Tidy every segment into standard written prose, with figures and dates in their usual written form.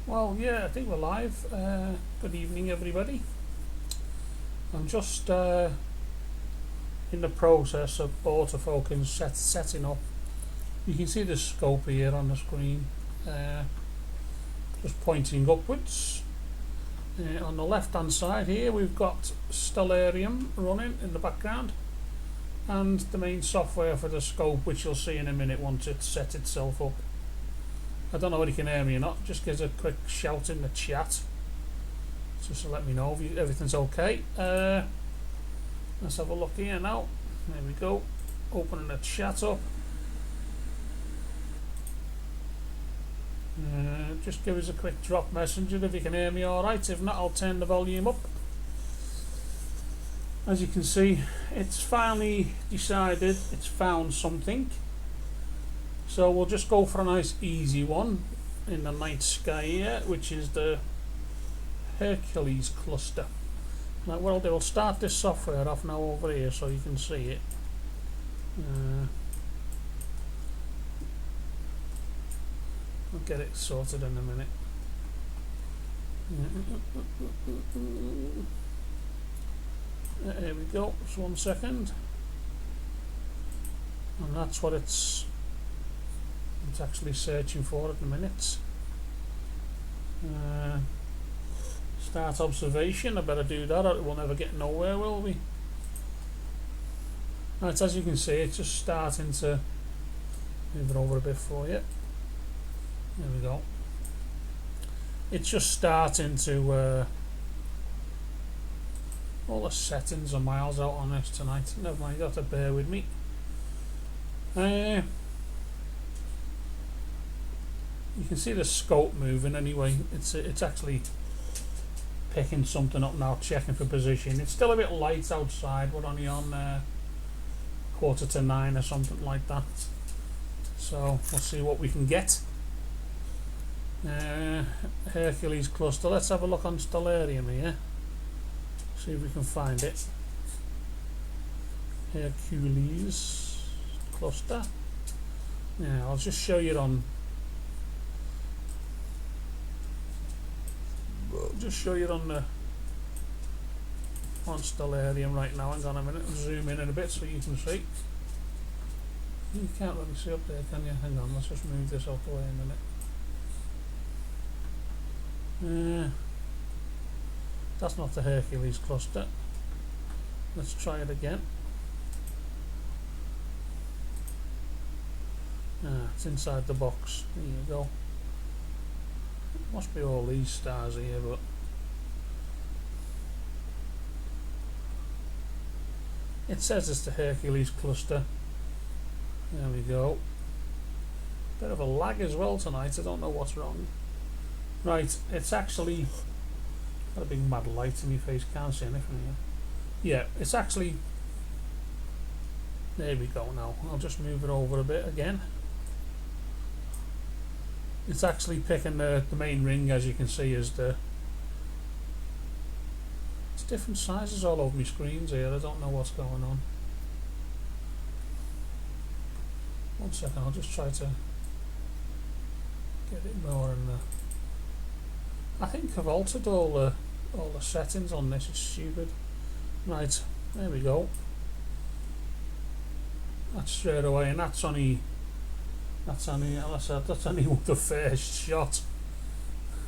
Well, yeah, I think we're live. Good evening, everybody. I'm just in the process of autofocus setting up. You can see the scope here on the screen, just pointing upwards. On the left hand side here, we've got Stellarium running in the background, and the main software for the scope, which you'll see in a minute once it sets itself up. I don't know whether you can hear me or not. Just give us a quick shout in the chat, just to let me know if everything's okay. Let's have a look here now. There we go. Opening the chat up. Just give us a quick drop messenger if you can hear me alright. If not, I'll turn the volume up. As you can see, it's finally decided it's found something. So we'll just go for a nice easy one in the night sky here, which is the Hercules cluster. Now what I'll do, I'll start this software off now over here so you can see it. I'll get it sorted in a minute. There we go, just 1 second. And that's what it's actually searching for at the minute. Start observation. I better do that or we'll never get nowhere, will we? Right, as you can see, it's just starting to move it over a bit for you. There we go. It's just starting to all the settings are miles out on this tonight. Never mind, you have to bear with me. You can see the scope moving anyway. It's actually picking something up now, checking for position. It's still a bit light outside. We're only on 8:45 or something like that. So we'll see what we can get. Hercules cluster. Let's have a look on Stellarium here. See if we can find it. Hercules cluster. Yeah, I'll just show you on. Just show you on Stellarium right now. Hang on a minute, I'll zoom in a bit so you can see. You can't really see up there, can you? Hang on, let's just move this out the way a minute. That's not the Hercules cluster. Let's try it again. It's inside the box. There you go. Must be all these stars here, but it says it's the Hercules cluster. There we go. Bit of a lag as well tonight. I don't know what's wrong. Right, it's actually got a big mad light in my face. Can't see anything here. Yeah, it's actually. There we go. Now I'll just move it over a bit again. It's actually picking the main ring, as you can see, as the. It's different sizes all over my screens here. I don't know what's going on. 1 second, I'll just try to get it more in the. I think I've altered all the settings on this. It's stupid. Right, there we go. That's straight away, and that's only. That's only the first shot.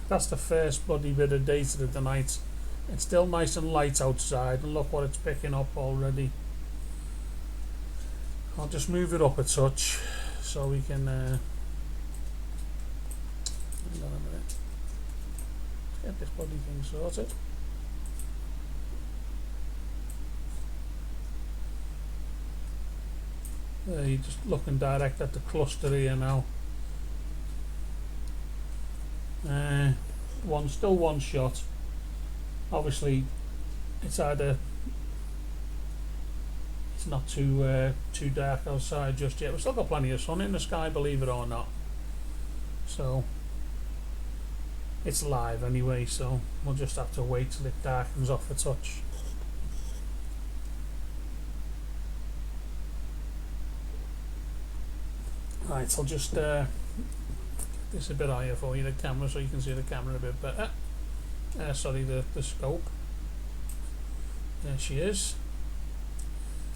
That's the first bloody bit of data of the night. It's still nice and light outside, and look what it's picking up already. I'll just move it up a touch so we can. Hang on a minute. Let's get this bloody thing sorted. You're just looking direct at the cluster here now. Still one shot. Obviously, it's either it's not too dark outside just yet. We've still got plenty of sun in the sky, believe it or not. So it's live anyway. So we'll just have to wait till it darkens off a touch. Right, I'll just get this a bit higher for you, the camera, so you can see the camera a bit better. Sorry, the scope. There she is.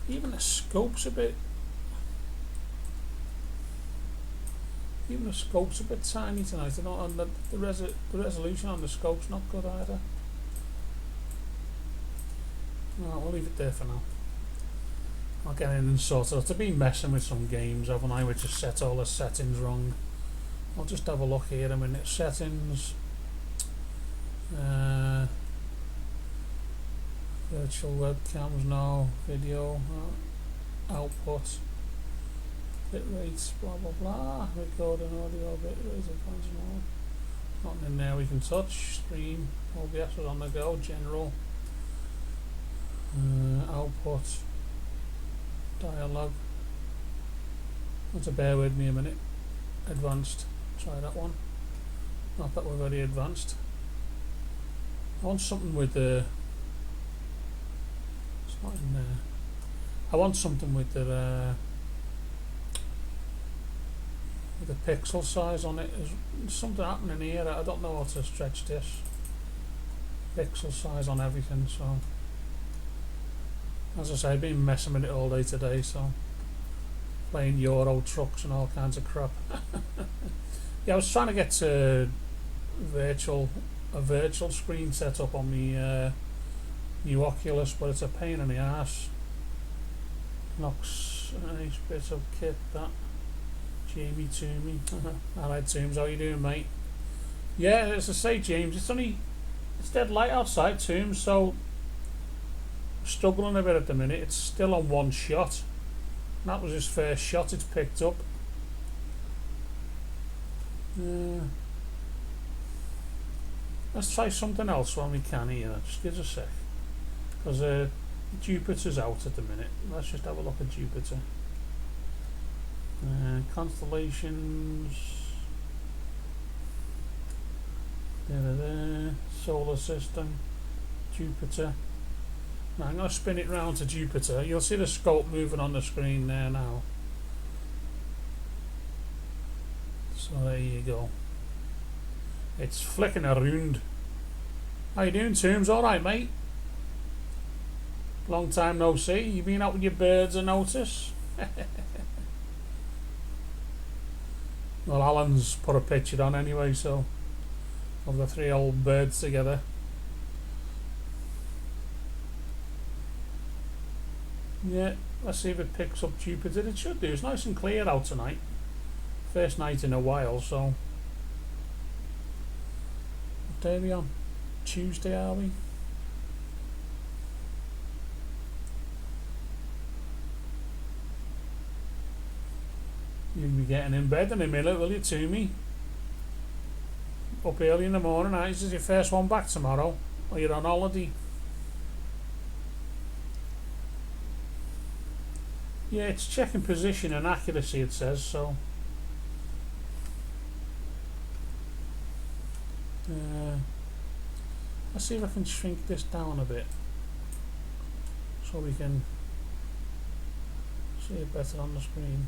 Even the scope's a bit. Even the scope's a bit tiny tonight. I don't, and the resolution on the scope's not good either. No, we'll leave it there for now. I'll get in and sort it out. I've been messing with some games, haven't I, which has set all the settings wrong. I'll just have a look here a minute. Settings. Virtual webcams, no. Video. Output. Bit rates, blah blah blah. Recording audio, bit rates, advanced, no. Nothing in there we can touch. Stream. OBS was on the go. General. Output. Dialogue. Want to bear with me a minute. Advanced. Try that one. Not that we're very advanced. I want something with the. It's not in there. I want something with the pixel size on it. There's something happening here. I don't know how to stretch this. Pixel size on everything. So, as I say, I've been messing with it all day today. So, playing Euro trucks and all kinds of crap. Yeah, I was trying to get a virtual screen set up on the new Oculus, but it's a pain in the ass. Knocks a nice bit of kit, that. Jamie Toomey. Alright, Toombs, how you doing, mate? Yeah, as I say, James, it's dead light outside, Toombs, so struggling a bit at the minute. It's still on one shot. That was his first shot. It's picked up. Let's try something else when we can here. Just give us a sec, because Jupiter's out at the minute. Let's just have a look at Jupiter. Constellations. Solar system. Jupiter. Now I'm going to spin it round to Jupiter. You'll see the scope moving on the screen there now. So there you go. It's flicking around. How you doing, Toombs? Alright, mate? Long time no see. You been out with your birds, I notice? Well, Alan's put a picture on anyway, so of the 3 old birds together. Yeah, let's see if it picks up Jupiter. It should do. It's nice and clear out tonight. First night in a while, so. What day are we on? Tuesday, are we? You'll be getting in bed in a minute, will you, Toomey? Up early in the morning, right? Is this your first one back tomorrow? Or you're on holiday? Yeah, it's checking position and accuracy, it says, so. Let's see if I can shrink this down a bit, so we can see it better on the screen.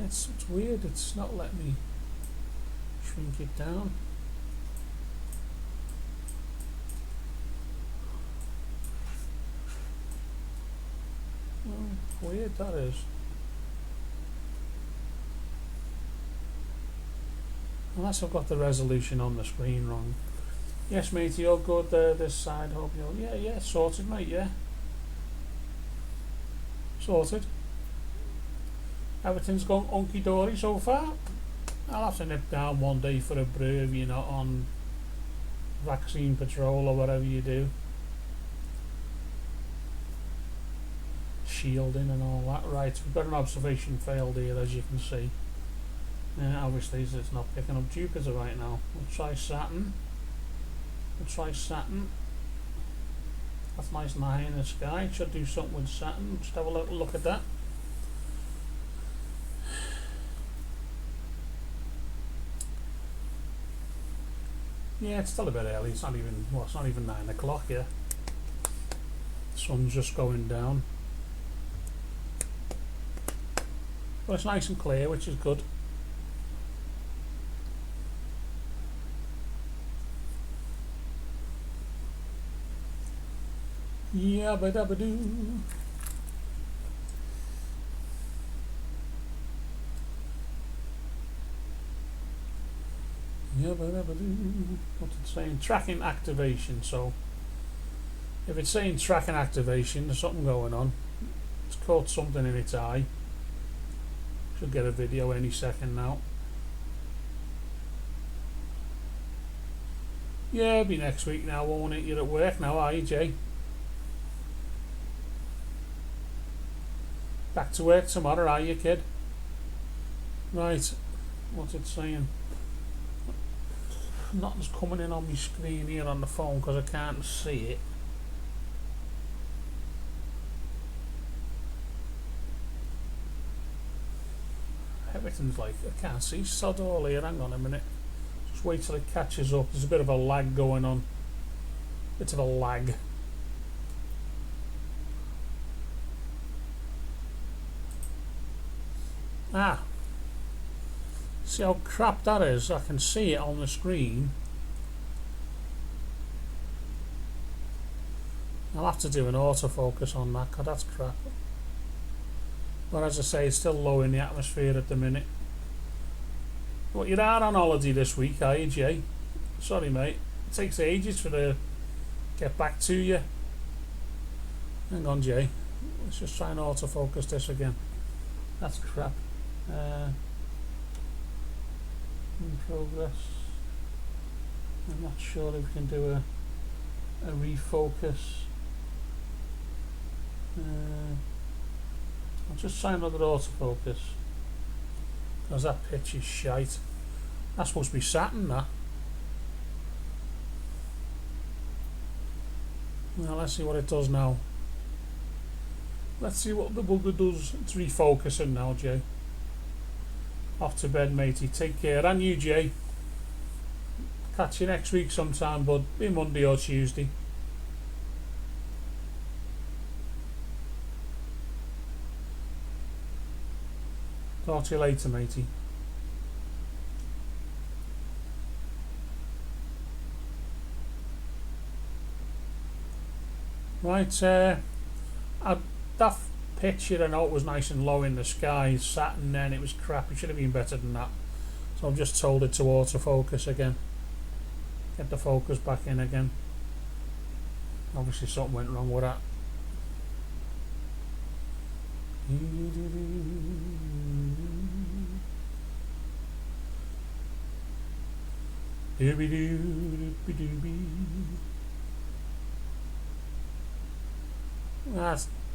It's weird, it's not letting me shrink it down. Oh, weird that is. Unless I've got the resolution on the screen wrong. Yes, matey, you're good this side. Hope you're. Yeah, sorted, mate. Yeah, sorted. Everything's gone hunky dory so far. I'll have to nip down one day for a brew if you're not on vaccine patrol or whatever you do. Shielding and all that. Right, we've got an observation failed here, as you can see. Obviously it's not picking up Jupiter right now. We'll try Saturn. That's nice and high in the sky. Should do something with Saturn. Just have a little look at that. Yeah, it's still a bit early. It's not even 9 o'clock yet. The sun's just going down. But it's nice and clear, which is good. Yabba dabba doo. Yabba dabba doo. What's it saying? Tracking activation. So if it's saying tracking activation, there's something going on. It's caught something in its eye. Should get a video any second now. Yeah, it'll be next week now, won't it? You're at work now, are you, Jay? Back to work tomorrow, are you, kid? Right, what's it saying? Nothing's coming in on my screen here on the phone because I can't see it. Everything's like, I can't see sod all here. Hang on a minute. Just wait till it catches up. There's a bit of a lag going on. Bit of a lag. Ah. See how crap that is? I can see it on the screen. I'll have to do an autofocus on that because that's crap. But as I say, it's still low in the atmosphere at the minute. What, you are on holiday this week, are you, Jay? Sorry, mate. It takes ages for the get back to you. Hang on, Jay. Let's just try and autofocus this again. That's crap. In progress. I'm not sure if we can do a refocus. I'll just try another autofocus because that pitch is shite. That's supposed to be Saturn, that. Now let's see what it does now. Let's see what the bugger does. It's refocusing now, Jay. Off to bed, matey. Take care. And you, Jay. Catch you next week sometime, bud. Be Monday or Tuesday. Talk to you later, matey. Right, that picture, I know it was nice and low in the sky, Saturn, then it was crap. It should have been better than that. So I've just told it to autofocus again. Get the focus back in again. Obviously something went wrong with that.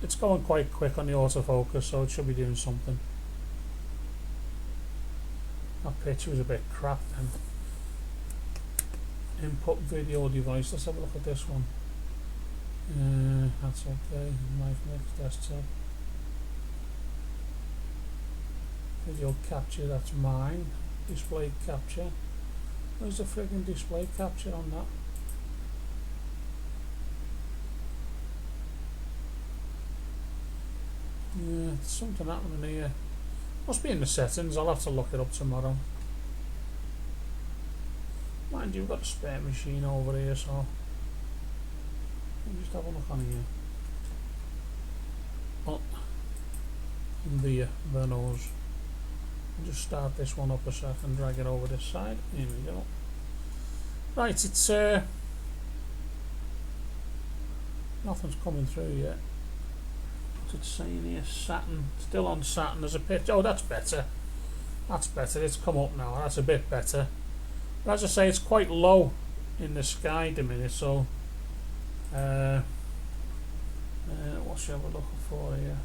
It's going quite quick on the autofocus, so it should be doing something. That picture was a bit crap then. Input video device. Let's have a look at this one. That's okay. Live mix desktop. Video capture, that's mine. Display capture. Where's the friggin' display capture on that? Yeah, there's something happening here. Must be in the settings. I'll have to look it up tomorrow. Mind you, we've got a spare machine over here, so let me just have a look on here. Oh, the nose. I'll just start this one up a second, drag it over this side. Here we go. Right, it's nothing's coming through yet. What's it saying here? Saturn, still on Saturn. There's a pitch. Oh, that's better. That's better. It's come up now. That's a bit better. But as I say, it's quite low in the sky at the minute. So, what should I have a look for here?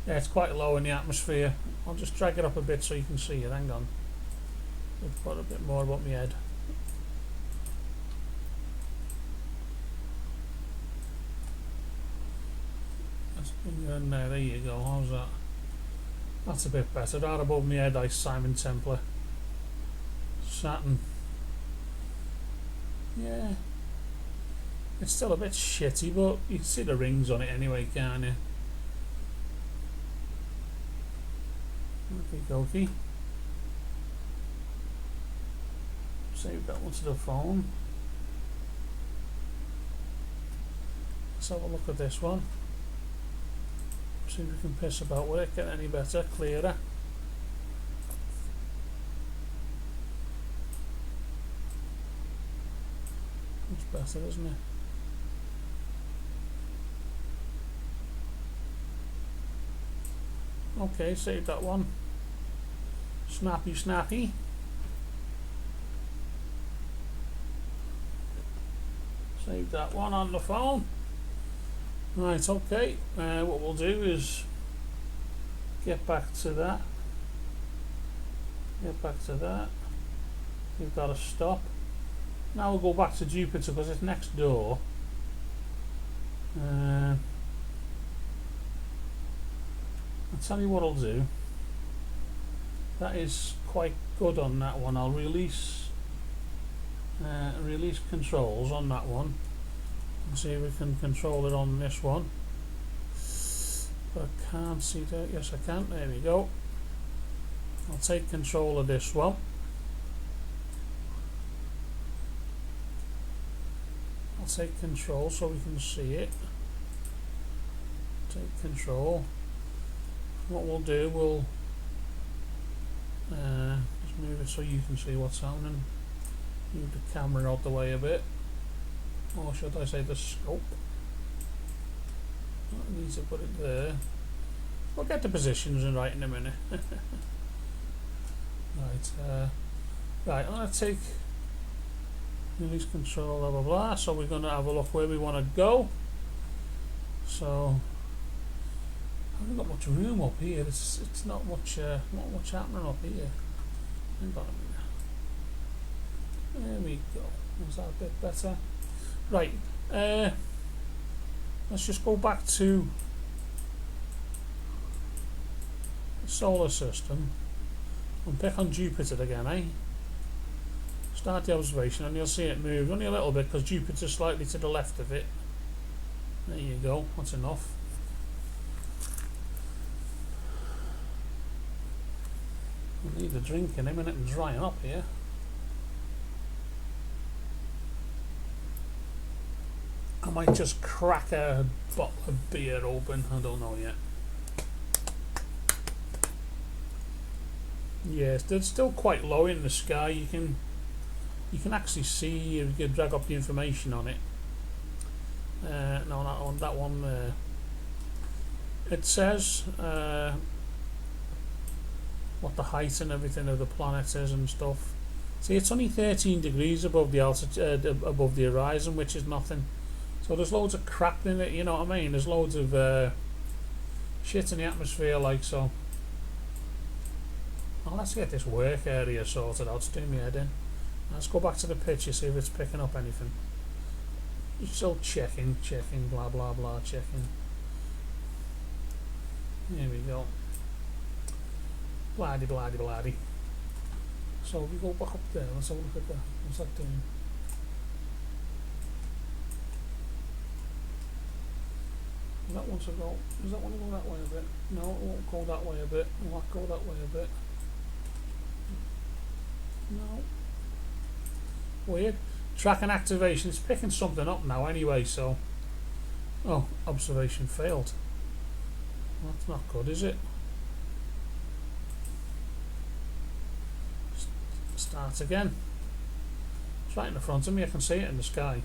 Yeah, it's quite low in the atmosphere. I'll just drag it up a bit so you can see it. Hang on. I've got a bit more above my head. Let's bring it in there. There you go. How's that? That's a bit better. Right above my head, like Simon Templar. Saturn. Yeah. It's still a bit shitty, but you can see the rings on it anyway, can't you? Okay, dokie. Save that one to the phone. Let's have a look at this one. See if we can piss about with it, get any better, clearer. It's better, isn't it? Okay, save that one. Snappy, snappy. Save that one on the phone. Right, okay. What we'll do is get back to that. Get back to that. You've got to stop. Now we'll go back to Jupiter because it's next door. I'll tell you what I'll do. That is quite good on that one. I'll release controls on that one and see if we can control it on this one. But I can't see that. Yes, I can. There we go. I'll take control of this one. I'll take control so we can see it. Take control. What we'll do, we'll just move it so you can see what's happening. Move the camera out the way a bit, or should I say the scope. I need to put it there. We'll get the positions in right in a minute. Right, right, I'm going to take release control, blah blah blah. So we're going to have a look where we want to go. So I haven't got much room up here. It's not much happening up here. Hang on a minute. There we go. Was that a bit better? Right. Let's just go back to the solar system and pick on Jupiter again, eh? Start the observation and you'll see it move only a little bit because Jupiter's slightly to the left of it. There you go. That's enough. I need a drink in a minute and drying up here. I might just crack a bottle of beer open. I don't know yet. Yes, it's still quite low in the sky. You can actually see if you can drag up the information on it. No, that one there. It says what the height and everything of the planet is and stuff. See, it's only 13 degrees above the altitude, above the horizon, which is nothing. So there's loads of crap in it, you know what I mean? There's loads of shit in the atmosphere, like so. Well, let's get this work area sorted out. It's doing me head in. Let's go back to the picture, see if it's picking up anything. Still checking, blah blah blah, checking. Here we go. Bladdy, bladdy, bladdy. So if we go back up there, let's have a look at that. What's that doing? That one to go. Does that one go that way a bit? No, it won't go that way a bit. It won't go that way a bit. No. Weird. Tracking activation. It's picking something up now anyway, so. Oh, observation failed. That's not good, is it? Start again. It's right in the front of me. I can see it in the sky.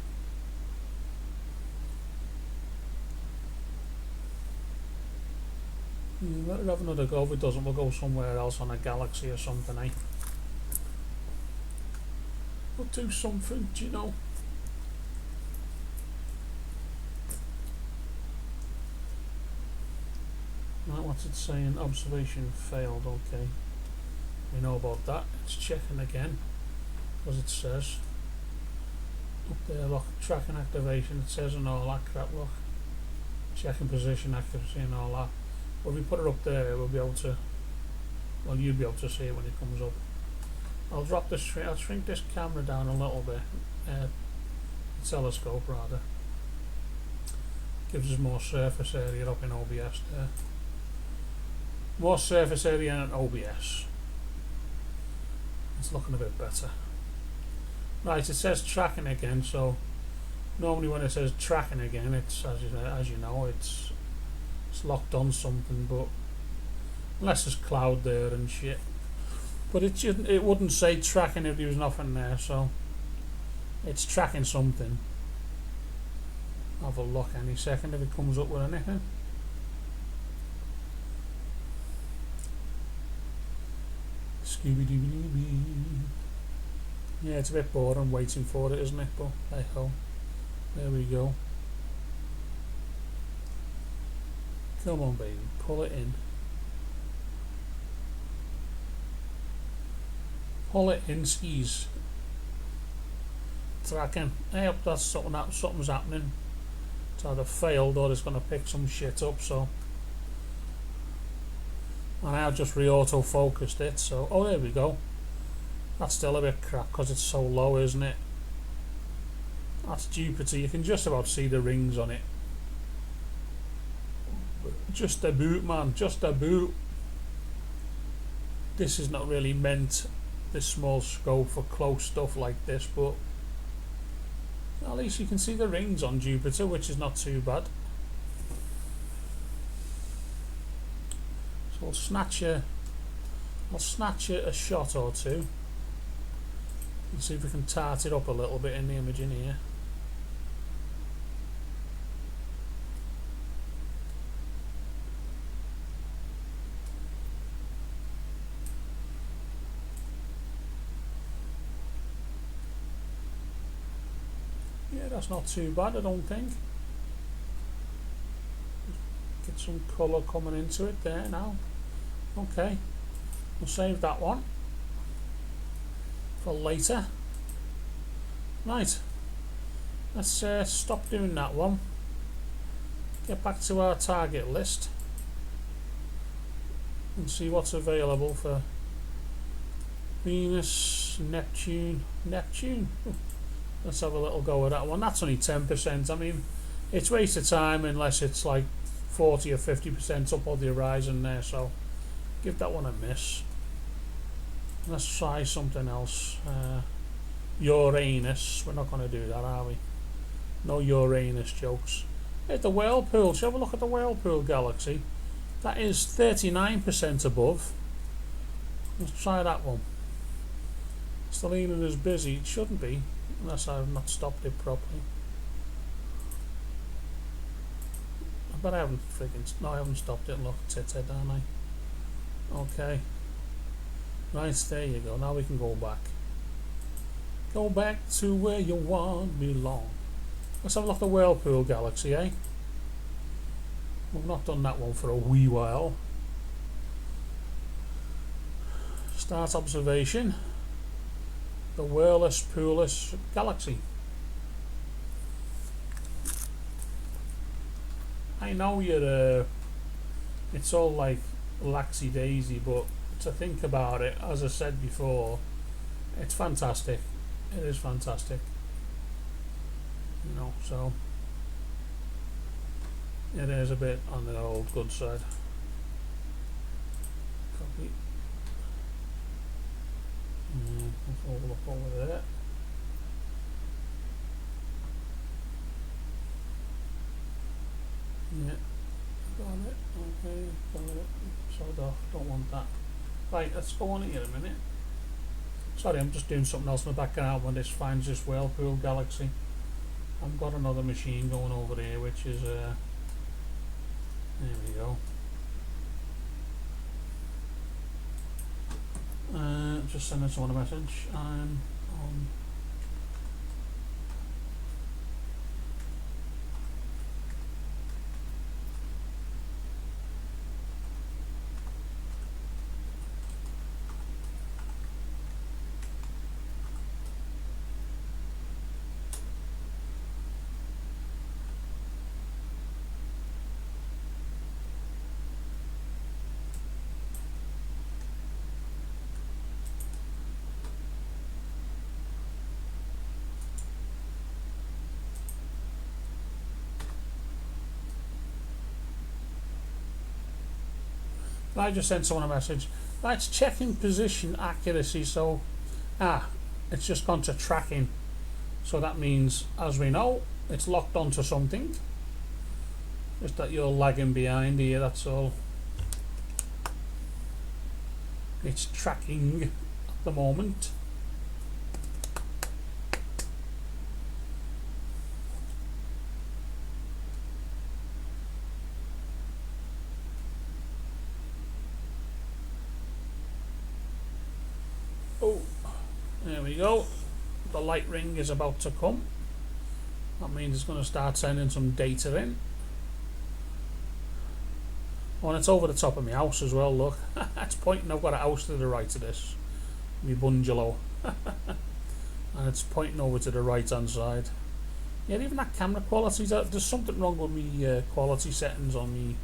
Let it have another go. If it doesn't, we'll go somewhere else on a galaxy or something, eh? We'll do something, do you know? Right, what's it saying? Observation failed, okay. We know about that. It's checking again, because it says up there, look, tracking activation, it says and all that crap, look. Checking position accuracy and all that. But if we put it up there, we'll be able to, well, you'll be able to see it when it comes up. I'll drop this, I'll shrink this camera down a little bit, telescope rather. Gives us more surface area up in OBS there. More surface area and OBS. It's looking a bit better. Right, it says tracking again, so normally when it says tracking again, it's as you know, it's locked on something, but unless there's cloud there and shit. But it wouldn't say tracking if there was nothing there, so it's tracking something. Have a look any second if it comes up with anything. Scooby-Dooby-Dooby. Yeah, it's a bit boring waiting for it, isn't it? But hey ho. There we go. Come on, baby. Pull it in. Pull it in, skis. Tracking. I hope that's something's happening. It's either failed or it's going to pick some shit up, so. And I just re-auto-focused it, so. Oh, there we go. That's still a bit crap because it's so low, isn't it? That's Jupiter. You can just about see the rings on it. Just a boot, man. Just a boot. This is not really meant, this small scope, for close stuff like this, but at least you can see the rings on Jupiter, which is not too bad. So I'll snatch a shot or two and see if we can tart it up a little bit in the image in here. Yeah, that's not too bad, I don't think. Get some colour coming into it there now. Okay, we'll save that one for later. Right, let's stop doing that one. Get back to our target list and see what's available for Venus, Neptune. Let's have a little go at that one. That's only 10%. I mean, it's waste of time unless it's like 40 or 50% up on the horizon there, so give that one a miss. Let's try something else. Uranus. We're not going to do that, are we? No Uranus jokes. Hey, the Whirlpool. Shall we have a look at the Whirlpool galaxy? That is 39% above. Let's try that one. Stellina is busy. It shouldn't be, unless I've not stopped it properly. But I haven't no, I haven't stopped it. Look, it's it, aren't I? Okay. Right, there you go. Now we can go back. Go back to where you want belong. Let's have a look at the Whirlpool galaxy, eh? We've not done that one for a wee while. Start observation. The Whirlpoolus galaxy. I know you're it's all like laxy daisy, but to think about it, as I said before, it's fantastic. It is fantastic. You know, so it is a bit on the old good side. Copy. Let's hold up over there. Yeah, got it. Okay, got it. Sold off. Don't want that. Right, let's go on here a minute. Sorry, I'm just doing something else in the background when this finds this Whirlpool galaxy. I've got another machine going over here, which is there we go. Just sending someone a message. I'm on. I just sent someone a message. That's checking position accuracy. So, it's just gone to tracking. So that means, as we know, it's locked onto something. Just that you're lagging behind here, that's all. It's tracking at the moment. Oh, there we go. The light ring is about to come. That means it's going to start sending some data in. Oh, and it's over the top of my house as well, look. It's pointing, I've got a house to the right of this. My bungalow. And it's pointing over to the right hand side. Yeah, even that camera quality, there's something wrong with me quality settings on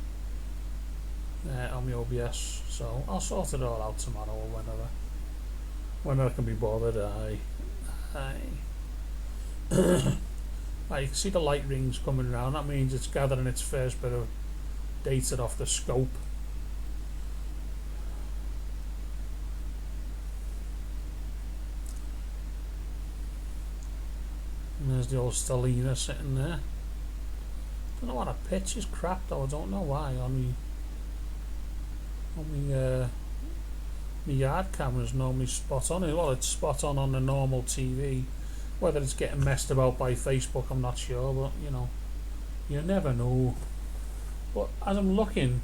my OBS. So I'll sort it all out tomorrow or whenever I can be bothered. Right, you can see the light rings coming around. That means it's gathering its first bit of data off the scope. And there's the old Stellina sitting there. Don't know what a pitch is crap though. I don't know why on my yard cameras normally spot on. Well, it's spot on the normal TV. Whether it's getting messed about by Facebook, I'm not sure, but you know, you never know. But as I'm looking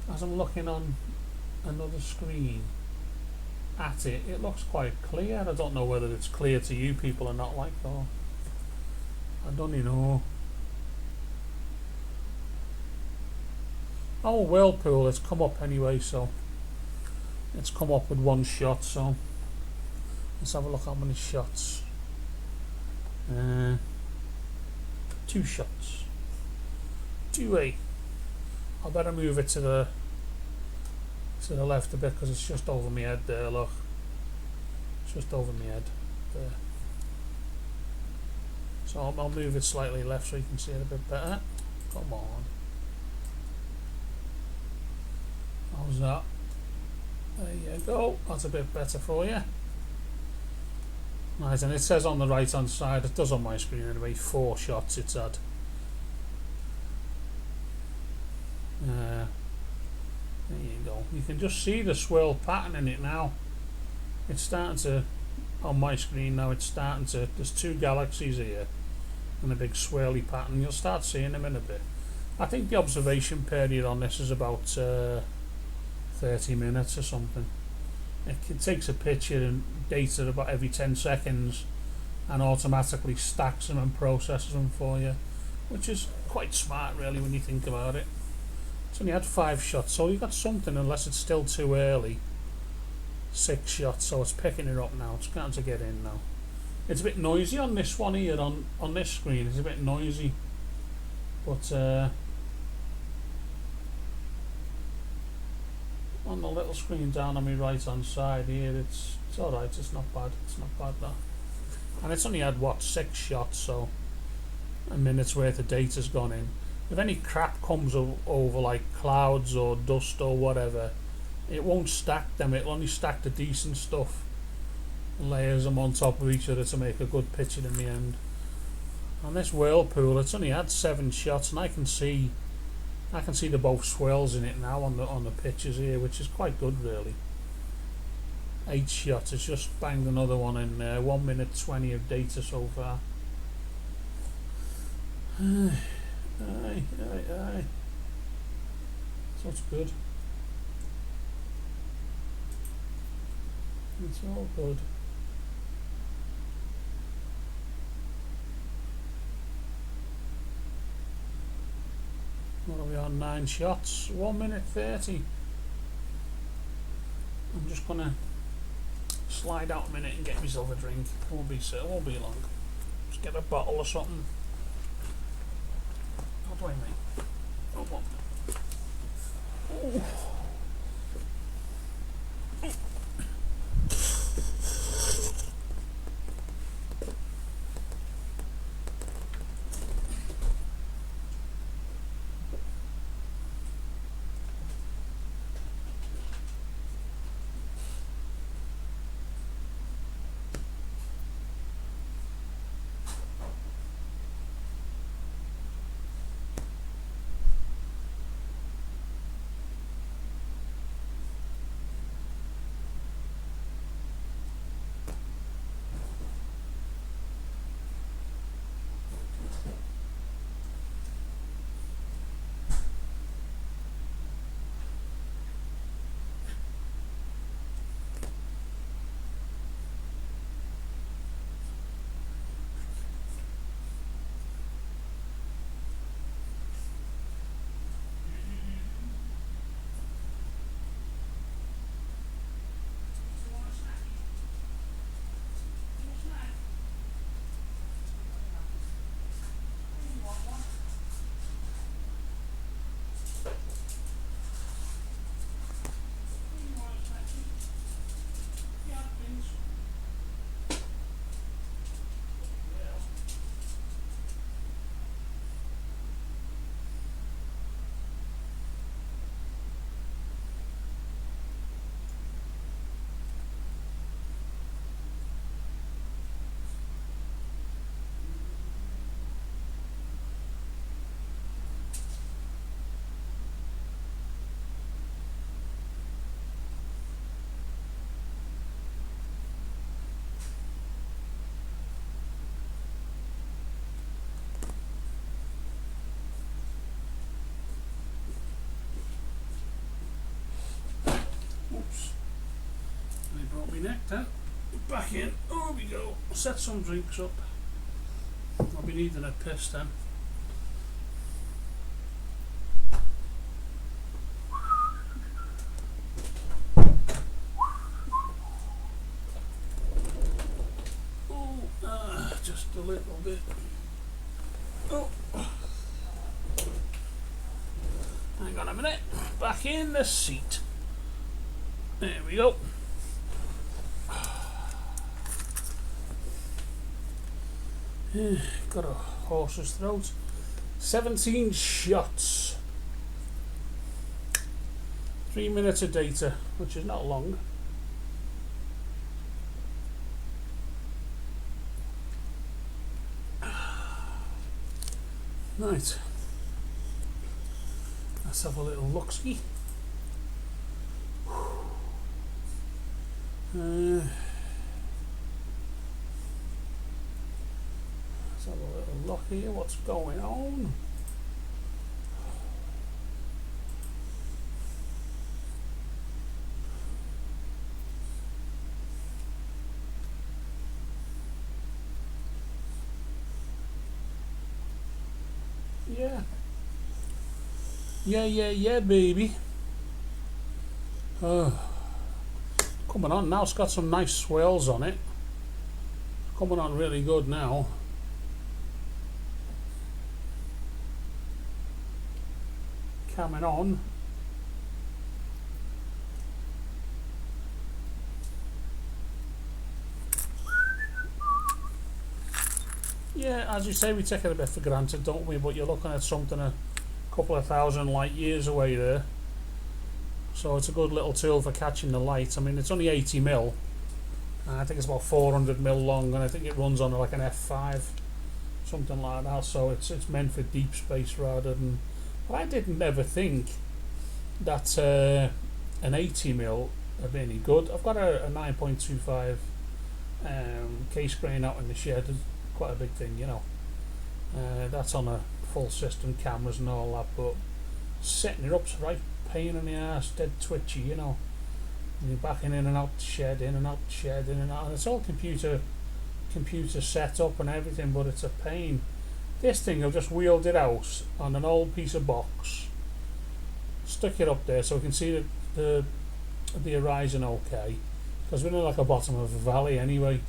on another screen at it, it looks quite clear. I don't know whether it's clear to you people or not, like, or I don't even know. Oh, Whirlpool, it's come up anyway, so it's come up with one shot, so let's have a look how many shots. 2 shots. 2A. I better move it to the left a bit because it's just over my head there, look. It's just over my head there. So I'll move it slightly left so you can see it a bit better. Come on. How's that? There you go. That's a bit better for you. Right, and it says on the right hand side, it does on my screen anyway, 4 shots it's had. There you go. You can just see the swirl pattern in it now. It's starting to, on my screen now, it's starting to, there's 2 galaxies here and a big swirly pattern. You'll start seeing them in a bit. I think the observation period on this is about 30 minutes or something. It takes a picture and data about every 10 seconds and automatically stacks them and processes them for you, which is quite smart really when you think about it. It's only had 5 shots, so you've got something, unless it's still too early. 6 shots, so it's picking it up now. It's starting to get in now. It's a bit noisy on this one here, on this screen. It's a bit noisy, but on the little screen down on my right hand side here, it's alright. It's not bad. It's not bad that. And it's only had what, 6 shots, so a minute's worth of data's gone in. If any crap comes over like clouds or dust or whatever, it won't stack them. It'll only stack the decent stuff and layers them on top of each other to make a good picture in the end. On this Whirlpool, it's only had 7 shots, and I can see the both swirls in it now on the pictures here, which is quite good really. 8 shots. It's just banged another one in there. 1 minute 20 of data so far. Aye. So it's good. It's all good. What are we on? 9 shots. 1 minute 30. I'm just gonna slide out a minute and get myself a drink. It won't be long. Just get a bottle or something. How do I make? Oh, what? Oh. Got me neck then. Back in. Oh, we go. Set some drinks up. I'll be needing a piss then. Just a little bit. Oh, hang on a minute. Back in the seat. There we go. Got a horse's throat. 17 shots. 3 minutes of data, which is not long. Right, let's have a little look-ski. Let's have a little look here, what's going on? Yeah, baby. Coming on now. It's got some nice swells on it. Coming on really good now. Coming on. Yeah, as you say, we take it a bit for granted, don't we? But you're looking at something a couple of thousand light years away there. So it's a good little tool for catching the light. I mean, it's only 80 mil. I think it's about 400 mil long, and I think it runs on like an F5, something like that. So it's meant for deep space rather than. But I didn't ever think that an 80 mil would be any good. I've got a 9.25 case grain out in the shed. Quite a big thing, you know. That's on a full system, cameras and all that, but setting it up's right pain in the ass, dead twitchy, you know. And you're backing in and out the shed, in and out the shed, in and out, and it's all computer set up and everything, but it's a pain. This thing, I've just wheeled it out on an old piece of box, stuck it up there so we can see the horizon okay, because we're in like a bottom of a valley anyway.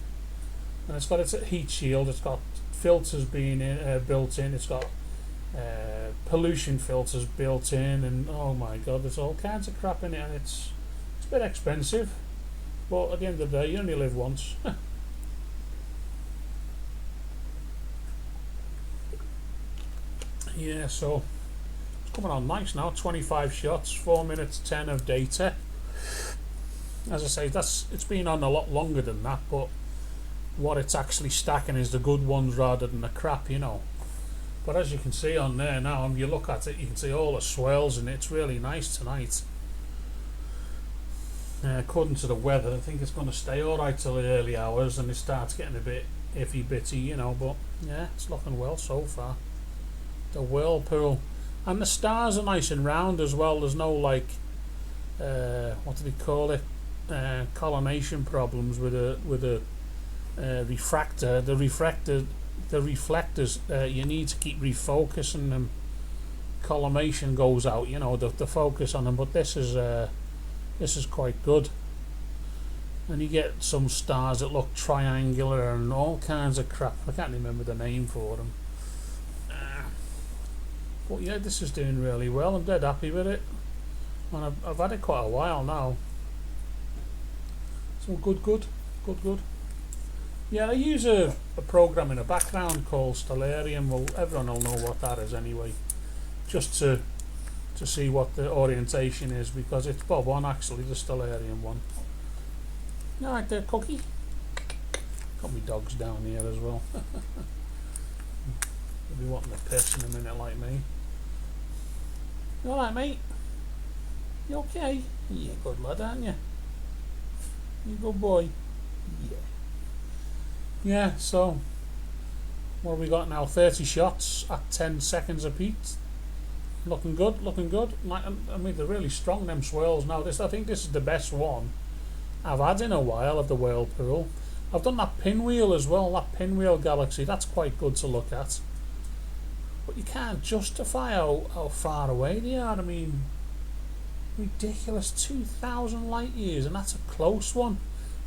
And it's got its heat shield, it's got filters being built in, it's got pollution filters built in, and oh my god, there's all kinds of crap in it, and it's a bit expensive, but at the end of the day you only live once. Yeah, so it's coming on nice now. 25 shots, 4 minutes 10 of data. As I say, it's been on a lot longer than that, but what it's actually stacking is the good ones rather than the crap, you know. But as you can see on there now, you look at it, you can see all the swells in it. It's really nice tonight. According to the weather, I think it's going to stay alright till the early hours, and it starts getting a bit iffy bitty, you know, but yeah, it's looking well so far. The whirlpool, and the stars are nice and round as well. There's no like what do they call it, collimation problems with a refractor. The reflectors, you need to keep refocusing them. Collimation goes out, you know, the focus on them, but this is quite good. And you get some stars that look triangular and all kinds of crap. I can't remember the name for them. But yeah, this is doing really well. I'm dead happy with it, and I've had it quite a while now. So good. Yeah, I use a program in the background called Stellina. Well, everyone will know what that is anyway, just to see what the orientation is, because it's Bob on actually, the Stellina one. You alright there, Cookie? Got me dogs down here as well. They'll be wanting to piss in a minute like me. You alright, mate? You okay? Yeah, good lad, aren't you? You good boy? Yeah. Yeah, so what have we got now? 30 shots at 10 seconds apiece. Looking good. Like, I mean, they're really strong, them swirls now. I think this is the best one I've had in a while of the whirlpool. I've done that pinwheel as well, that pinwheel galaxy. That's quite good to look at. But you can't justify how far away they are. I mean, ridiculous, 2,000 light years, and that's a close one.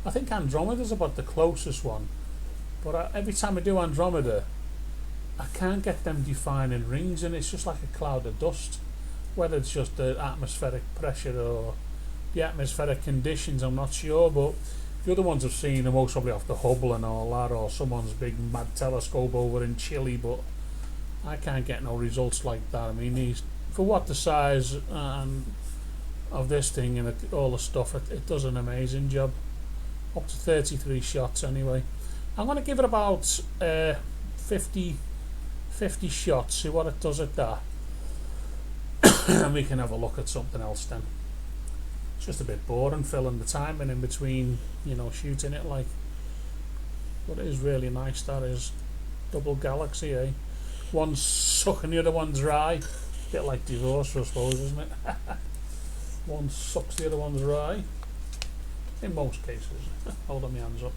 I think Andromeda's about the closest one. But every time I do Andromeda, I can't get them defining rings, and it's just like a cloud of dust. Whether it's just the atmospheric pressure or the atmospheric conditions, I'm not sure. But the other ones I've seen are most probably off the Hubble and all that, or someone's big mad telescope over in Chile. But I can't get no results like that. I mean, these, for what the size of this thing and all the stuff, it does an amazing job. Up to 33 shots anyway. I'm going to give it about 50 shots, see what it does at that. And we can have a look at something else then. It's just a bit boring filling the time in between, you know, shooting it like. But it is really nice, that is. Double galaxy, eh? One's sucking, the other one dry. Bit like divorce, I suppose, isn't it? One sucks, the other one dry. In most cases. Hold on, my hands up.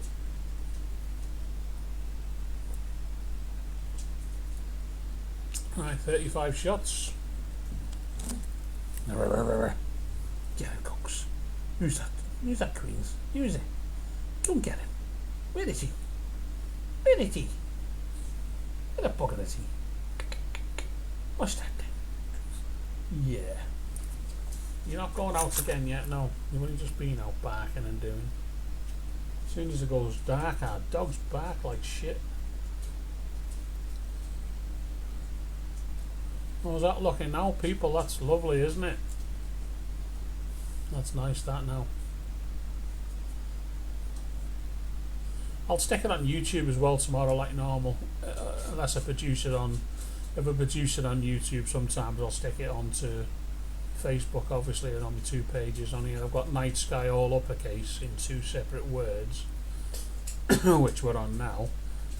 Right, 35 shots. Get it, cooks. Who's that? Who's that, Queens? Who is it? Go and get him. Where is he? Where is he? Where the bugger is he? What's that thing? Yeah. You're not going out again yet, no. You've only just been out barking and doing. As soon as it goes dark, our dogs bark like shit. How's that looking now, people? That's lovely, isn't it? That's nice, that now. I'll stick it on YouTube as well tomorrow, like normal. Unless I produce it on, if I produce it on YouTube, sometimes I'll stick it onto Facebook, obviously, and on the 2 pages on here. I've got Night Sky all uppercase in 2 separate words, which we're on now,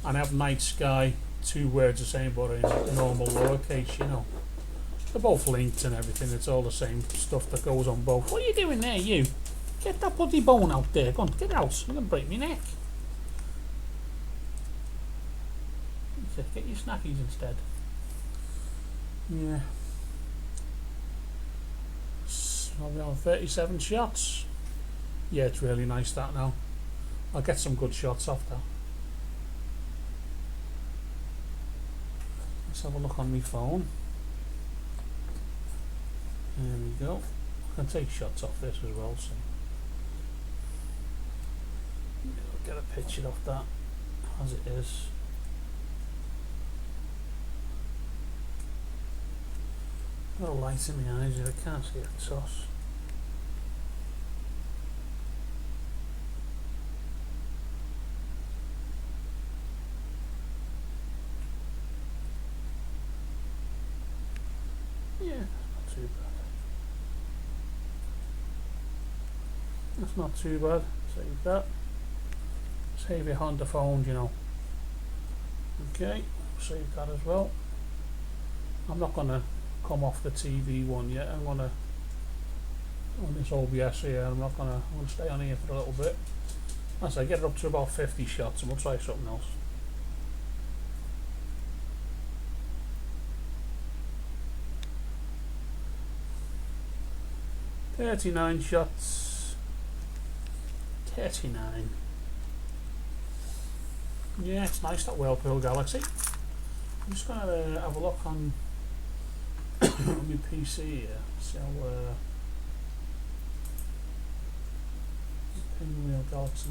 and I have Night Sky 2 words the same, but in normal lowercase, you know. They're both linked and everything. It's all the same stuff that goes on both. What are you doing there, you? Get that bloody bone out there. Go on, get out. You're going to break my neck. Get your snackies instead. Yeah. I'll be on 37 shots. Yeah, it's really nice, that now. I'll get some good shots off that. Let's have a look on my phone. There we go. I can take shots off this as well, so I'll get a picture of that as it is. Got a light in my eyes here, I can't see a toss. Yeah, not too bad. That's not too bad. Save that. Save your Honda phone, you know. Okay, save that as well. I'm not gonna come off the TV one yet. I'm gonna on this OBS here. I'm gonna stay on here for a little bit. As I get it up to about 50 shots, and we'll try something else. $39 shots. 39. Yeah, it's nice, that Whirlpool Galaxy. I'm just gonna have a look on my PC here. So Pinwheel Galaxy.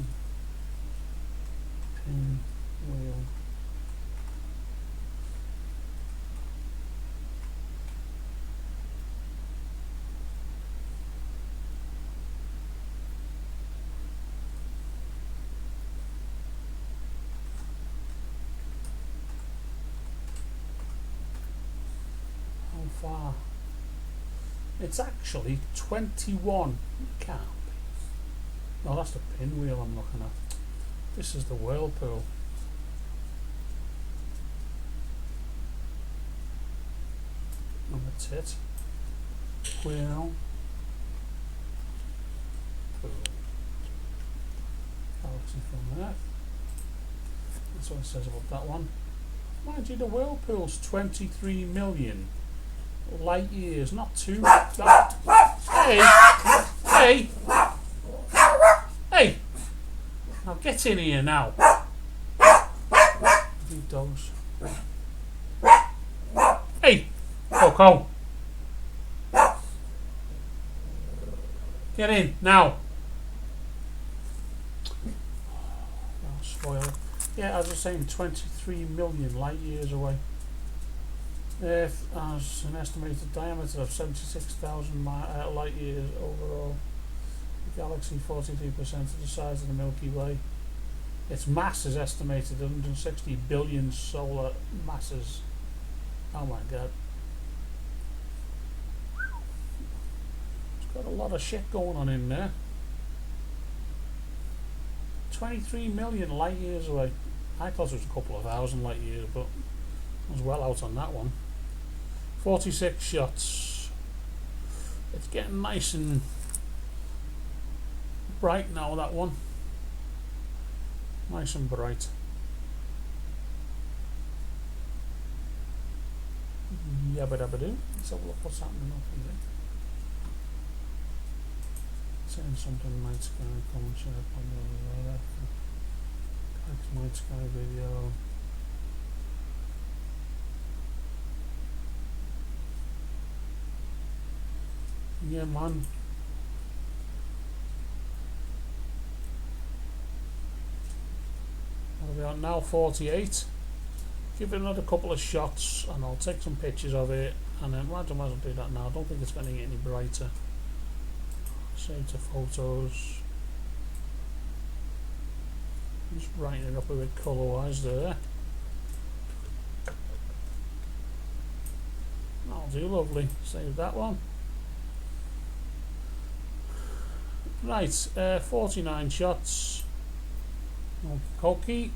Pinwheel. Far. It's actually 21. It can't be. No, that's the pinwheel I'm looking at. This is the whirlpool. And that's it. Whirl. Pool. galaxy from there. That's what it says about that one. Mind you, the whirlpool's 23 million light years, not too. Hey! Hey! Hey! Now get in here now. You dogs. Hey! Coco! Get in now. I'll spoil it. Yeah, as I was saying, 23 million light years away. Earth has an estimated diameter of 76,000 light years overall. The galaxy 43% of the size of the Milky Way. Its mass is estimated at 160 billion solar masses. Oh my god. It's got a lot of shit going on in there. 23 million light years away. I thought it was a couple of thousand light years, but I was well out on that one. 46 shots. It's getting nice and bright now, that one. Nice and bright. Yabba dabba doo. Let's have a look what's happening up here. Saying something night sky, comment, share, comment, night sky video. Yeah, man. What are we on now? 48. Give it another couple of shots and I'll take some pictures of it, and then might as well do that now. I don't think it's going to get any brighter. Save to photos. Just brightening it up a bit colour wise there. That'll do, lovely. Save that one. Right, 49 shots. Okay.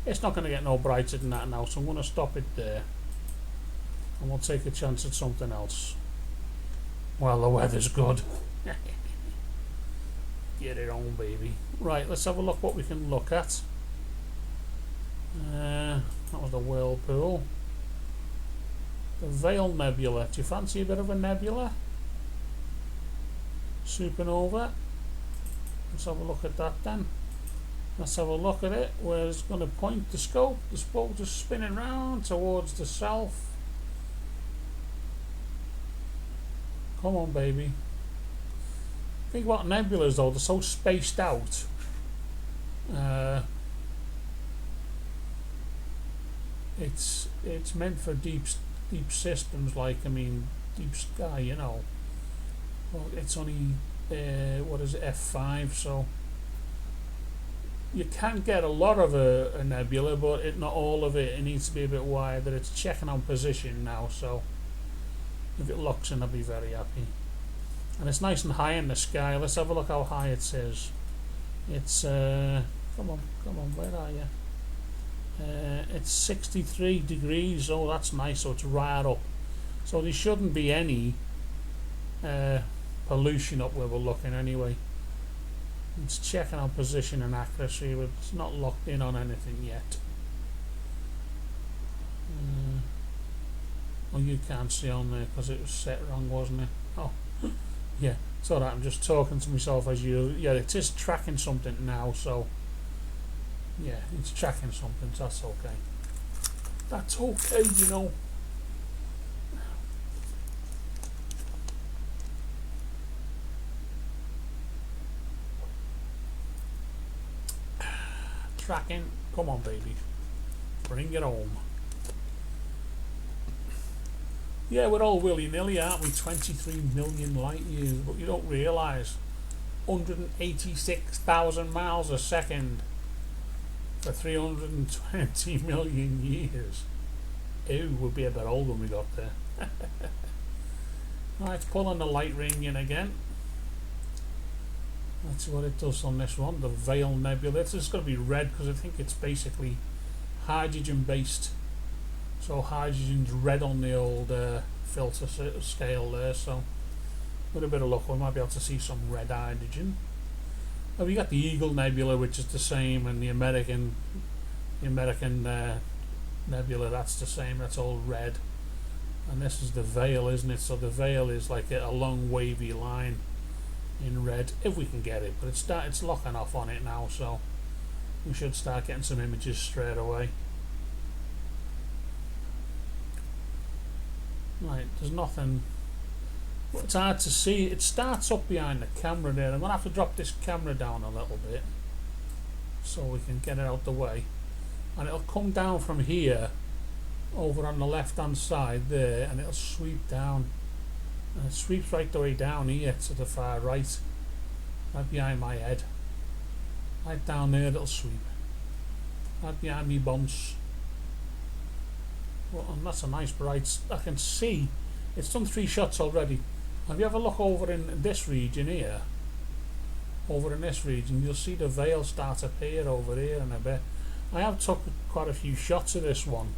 It's not going to get no brighter than that now, so I'm going to stop it there. And we'll take a chance at something else. Well, the weather's good. Get it on, baby. Right, let's have a look what we can look at. That was the whirlpool. The Veil Nebula. Do you fancy a bit of a nebula? Supernova. Let's have a look at that then. Let's have a look at it. Where it's going to point the scope. The scope just spinning round towards the south. Come on, baby. Think about nebulas though, they're so spaced out. It's meant for deep systems, like, I mean, deep sky, you know. Well, it's only what is it, F5, so you can get a lot of a nebula, but not all of it. It needs to be a bit wider. It's checking on position now, so if it locks in, I'll be very happy. And it's nice and high in the sky. Let's have a look how high it is. It's come on, where are you? It's 63 degrees. Oh, that's nice. So it's right up. So there shouldn't be any pollution up where we're looking anyway. It's checking on position and accuracy, but it's not locked in on anything yet. Well, you can't see on there because it was set wrong, wasn't it? Oh, yeah. It's alright, I'm just talking to myself as you. Yeah, it is tracking something now, so yeah, it's tracking something, so that's okay. That's okay, you know. Tracking, come on, baby. Bring it home. Yeah, we're all willy-nilly, aren't we? 23 million light years, but you don't realise 186,000 miles a second for 320 million years. Ew, we'll be a bit old when we got there. Right, pulling the light ring in again. Let's see what it does on this one, the Veil Nebula. It's just going to be red because I think it's basically hydrogen based. So hydrogen's red on the old filter scale there, so with a bit of luck we might be able to see some red hydrogen. Oh, we got the Eagle Nebula, which is the same, and the American nebula, that's the same. That's all red. And this is the veil, isn't it? So the veil is like a long wavy line in red, if we can get it. But it's locking off on it now, so we should start getting some images straight away. Right, there's nothing. Well, it's hard to see. It starts up behind the camera there. I'm going to have to drop this camera down a little bit so we can get it out the way. And it'll come down from here over on the left hand side there, and it'll sweep down, and it sweeps right the way down here to the far right behind my head, right down there. It'll sweep right behind me bumps. Well, and that's a nice bright. I can see it's done 3 shots already. Have you ever look over in this region here, over in this region, you'll see the veil start to appear over here in a bit. I have took quite a few shots of this one,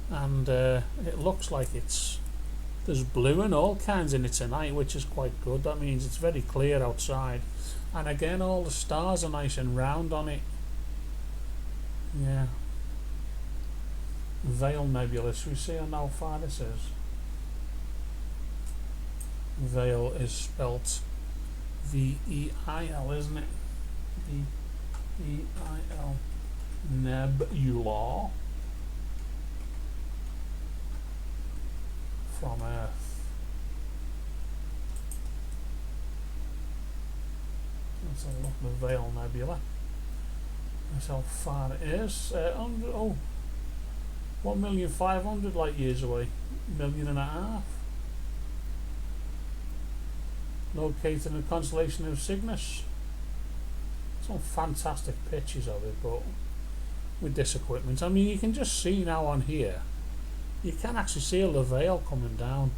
and it looks like there's blue and all kinds in it tonight, which is quite good. That means it's very clear outside, and again all the stars are nice and round on it. Yeah, Veil Nebula. Should we see how far this is? Veil is spelt V-E-I-L, isn't it? V-E-I-L. Nebula. From Earth. Let's have a look at the Veil Nebula. That's how far it is. 1,500,000 light years away. 1.5 million. Located in the constellation of Cygnus. Some fantastic pictures of it, but with this equipment, I mean, you can just see now on here, you can actually see the veil coming down,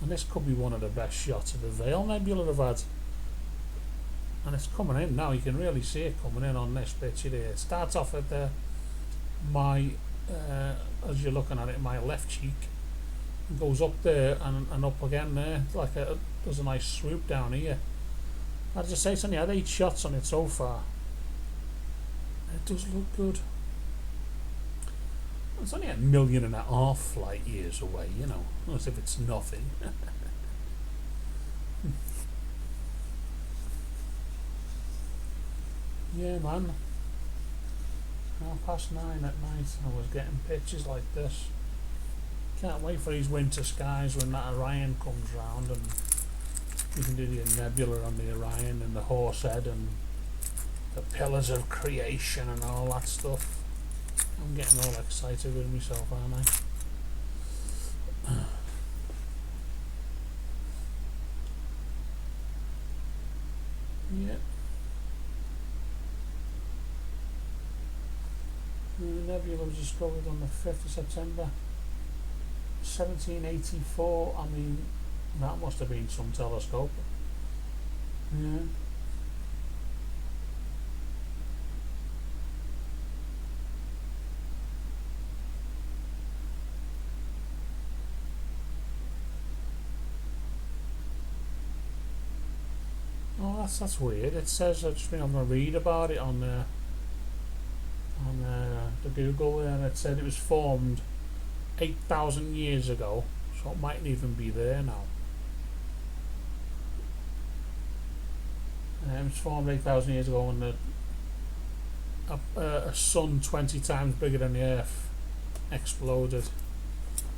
and this could be one of the best shots of the Veil Nebula I've had. And it's coming in now. You can really see it coming in on this picture here. It starts off at my as you're looking at it, my left cheek, and goes up there and up again there, like there's a nice swoop down here. As I say, it's only had 8 shots on it so far. It does look good. It's only 1.5 million light years away, you know, as if it's nothing. Yeah, man. 9:30 at night, I was getting pictures like this. Can't wait for these winter skies when that Orion comes round, and you can do the nebula on the Orion and the horse head and the pillars of creation and all that stuff. I'm getting all excited with myself, aren't I? Yeah. The nebula was discovered on the 5th of September 1784. I mean, that must have been some telescope. Yeah. Oh, that's weird. It says, I'm going to read about it on the Google there, and it said it was formed 8,000 years ago, so it mightn't even be there now. It was formed 8,000 years ago when a sun 20 times bigger than the Earth exploded.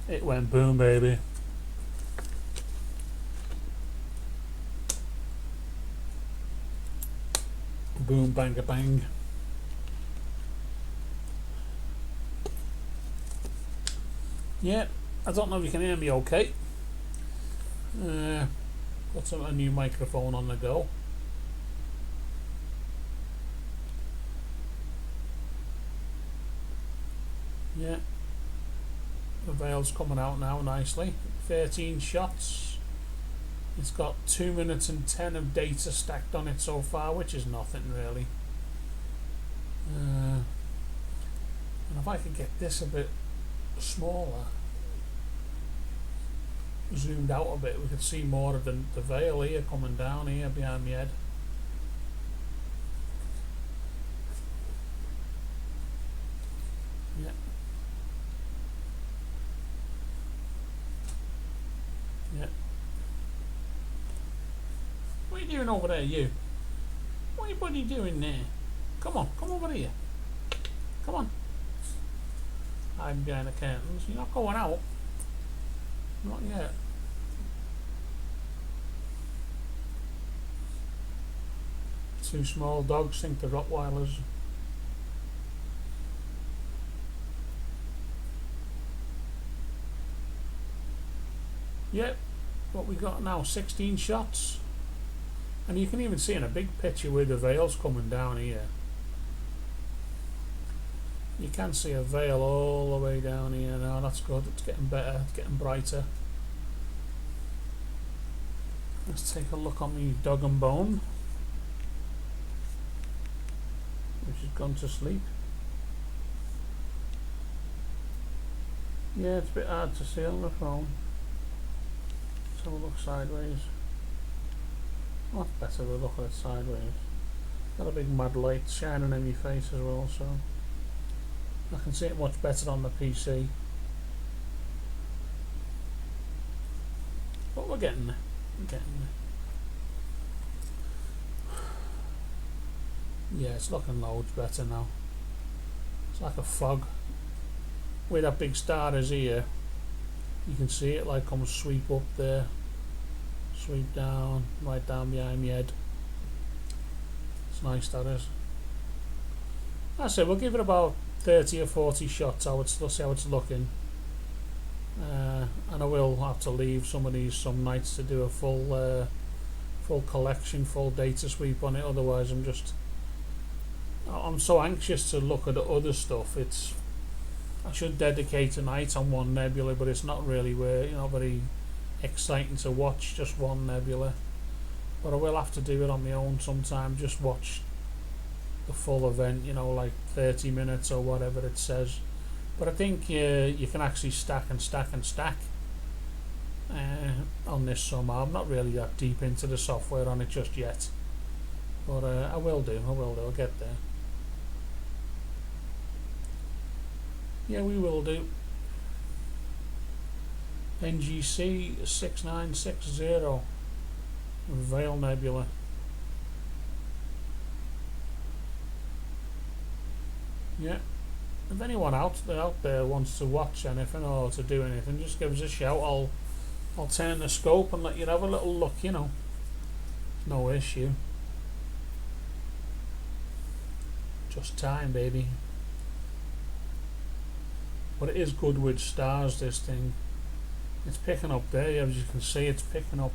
It went boom, baby. Boom, bang, a bang. Yeah, I don't know if you can hear me okay. Got a new microphone on the go. Yeah, the veil's coming out now nicely. 13 shots. It's got 2 minutes and 10 of data stacked on it so far, which is nothing really. And if I could get this a bit smaller, zoomed out a bit, we could see more of the veil here coming down here behind my head. Yeah. Yeah. What are you doing over there, you? What are you bloody doing there? Come on, come over here. Come on. I'm behind the curtains. You're not going out. Not yet. Two small dogs think they're Rottweilers. Yep. What we got now? 16 shots. And you can even see in a big picture where the veil's coming down here. You can see a veil all the way down here now. That's good. It's getting better. It's getting brighter. Let's take a look on the dog and bone, which has gone to sleep. Yeah, it's a bit hard to see on the phone. Let's have a look sideways. Much better to look at it sideways. Got a big mad light shining in my face as well, so I can see it much better on the PC. But we're getting there. We're getting there. Yeah, it's looking loads better now. It's like a fog. Where that big star is here, you can see it like come sweep up there, sweep down, right down behind my head. It's nice, that is. That's it, we'll give it about 30 or 40 shots. Let's see how it's looking. And I will have to leave some of these some nights to do a full collection, full data sweep on it. Otherwise, I'm so anxious to look at the other stuff. I should dedicate a night on one nebula, but it's not really very exciting to watch just one nebula. But I will have to do it on my own sometime. Just watch the full event, like 30 minutes or whatever it says. But I think you can actually stack and stack and stack on this somehow. I'm not really that deep into the software on it just yet, but I will do. I'll get there. Yeah, we will do. NGC 6960 Veil Nebula. Yeah. If anyone out there wants to watch anything or to do anything, just give us a shout. I'll turn the scope and let you have a little look. No issue. Just time, baby. But it is good with stars, this thing. It's picking up there, as you can see, it's picking up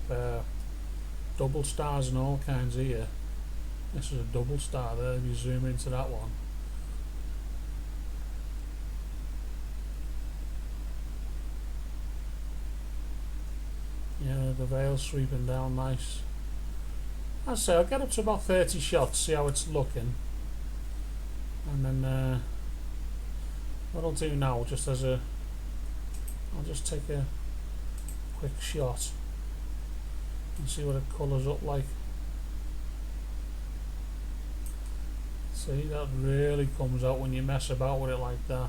double stars and all kinds here. This is a double star there, if you zoom into that one. Yeah, the veil's sweeping down nice. I'd say I'll get up to about 30 shots, see how it's looking. And then what I'll do now, I'll just take a quick shot and see what it colours up like. See, that really comes out when you mess about with it like that.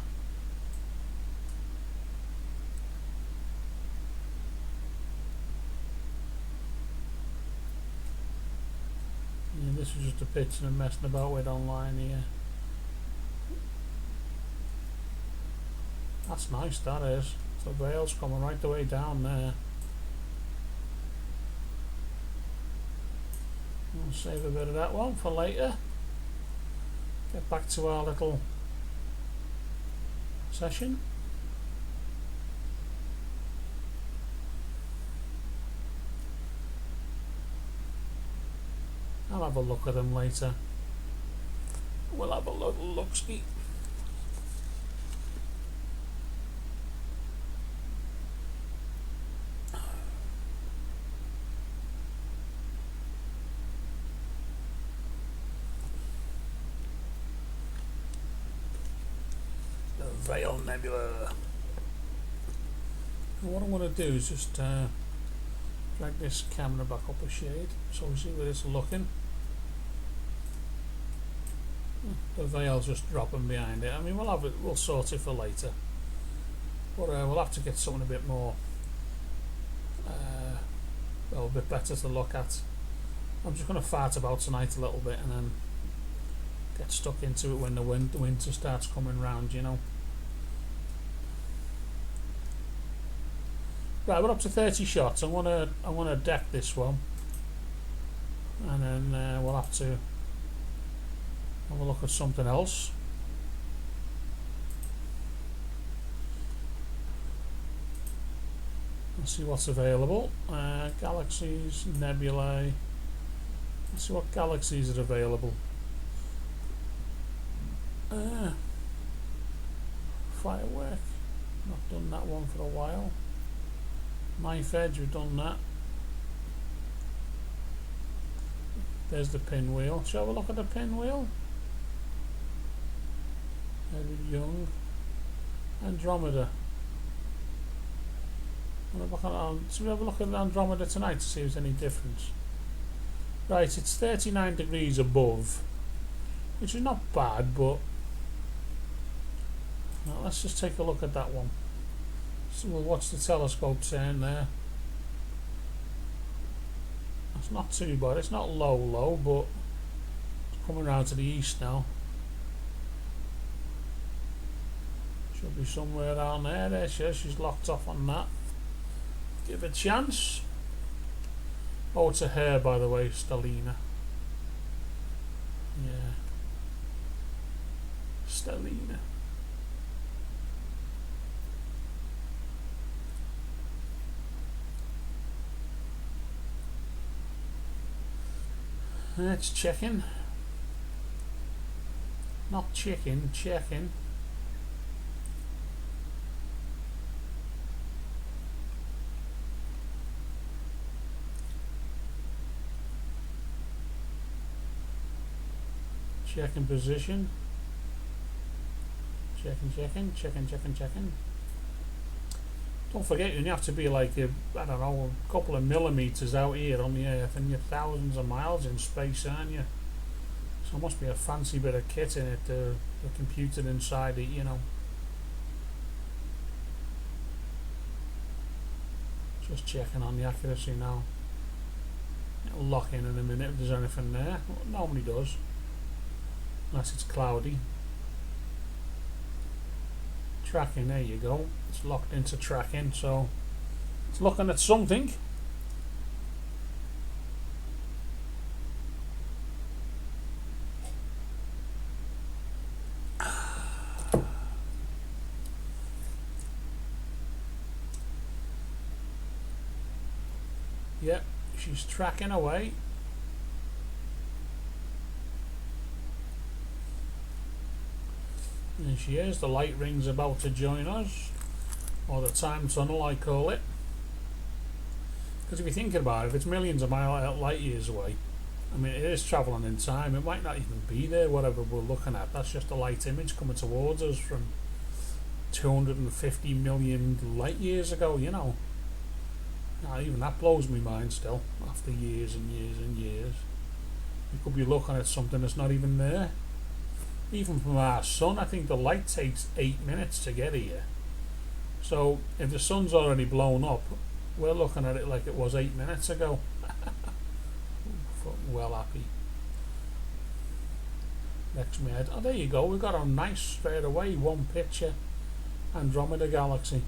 Yeah, this is just a picture I'm messing about with online here. That's nice, that is. The veil's coming right the way down there. We'll save a bit of that one for later. Get back to our little session. I'll have a look at them later. We'll have a little look-ski. Veil Nebula. And what I want to do is just drag this camera back up a shade so we see where it's looking. The veil's just dropping behind it. I mean, we'll have it. We'll sort it for later. But we'll have to get something a bit more, well, a bit better to look at. I'm just going to fart about tonight a little bit and then get stuck into it when the winter starts coming round, you know. Right, we're up to 30 shots. I'm gonna deck this one, and then we'll have to have a look at something else. Let's see what's available. Galaxies, nebulae. Let's see what galaxies are available. Firework. Not done that one for a while. Knife edge, we've done that. There's the pinwheel. Shall we have a look at the pinwheel? Edward Young. Andromeda. Should we have a look at Andromeda tonight to see if there's any difference? Right, it's 39 degrees above, which is not bad, but well, let's just take a look at that one. So we'll watch the telescope saying there. That's not too bad. It's not low, but it's coming around to the east now. Should be somewhere down there. There she is. She's locked off on that. Give it a chance. Oh, it's a hair, by the way, Stellina. Yeah. Stellina. It's checking. Not chicken, checking. Checking position. Checking. Don't forget, you have to be like, I don't know, a couple of millimeters out here on the Earth, and you're thousands of miles in space, aren't you? So it must be a fancy bit of kit in it, the computer inside it, you know. Just checking on the accuracy now. It'll lock in a minute if there's anything there. Well, it normally does, unless it's cloudy. Tracking, there you go. It's locked into tracking, so it's looking at something. Yep, she's tracking away. And she is. The light ring's about to join us, or the time tunnel I call it, because if you think about it, if it's millions of light years away, I mean, it is travelling in time. It might not even be there, whatever we're looking at. That's just a light image coming towards us from 250 million light years ago, you know. Now, even that blows my mind still, after years and years and years. You could be looking at something that's not even there. Even from our sun, I think the light takes 8 minutes to get here. So if the sun's already blown up, we're looking at it like it was 8 minutes ago. Well happy. Next my head. Oh, there you go. We've got a nice straight away one picture Andromeda galaxy.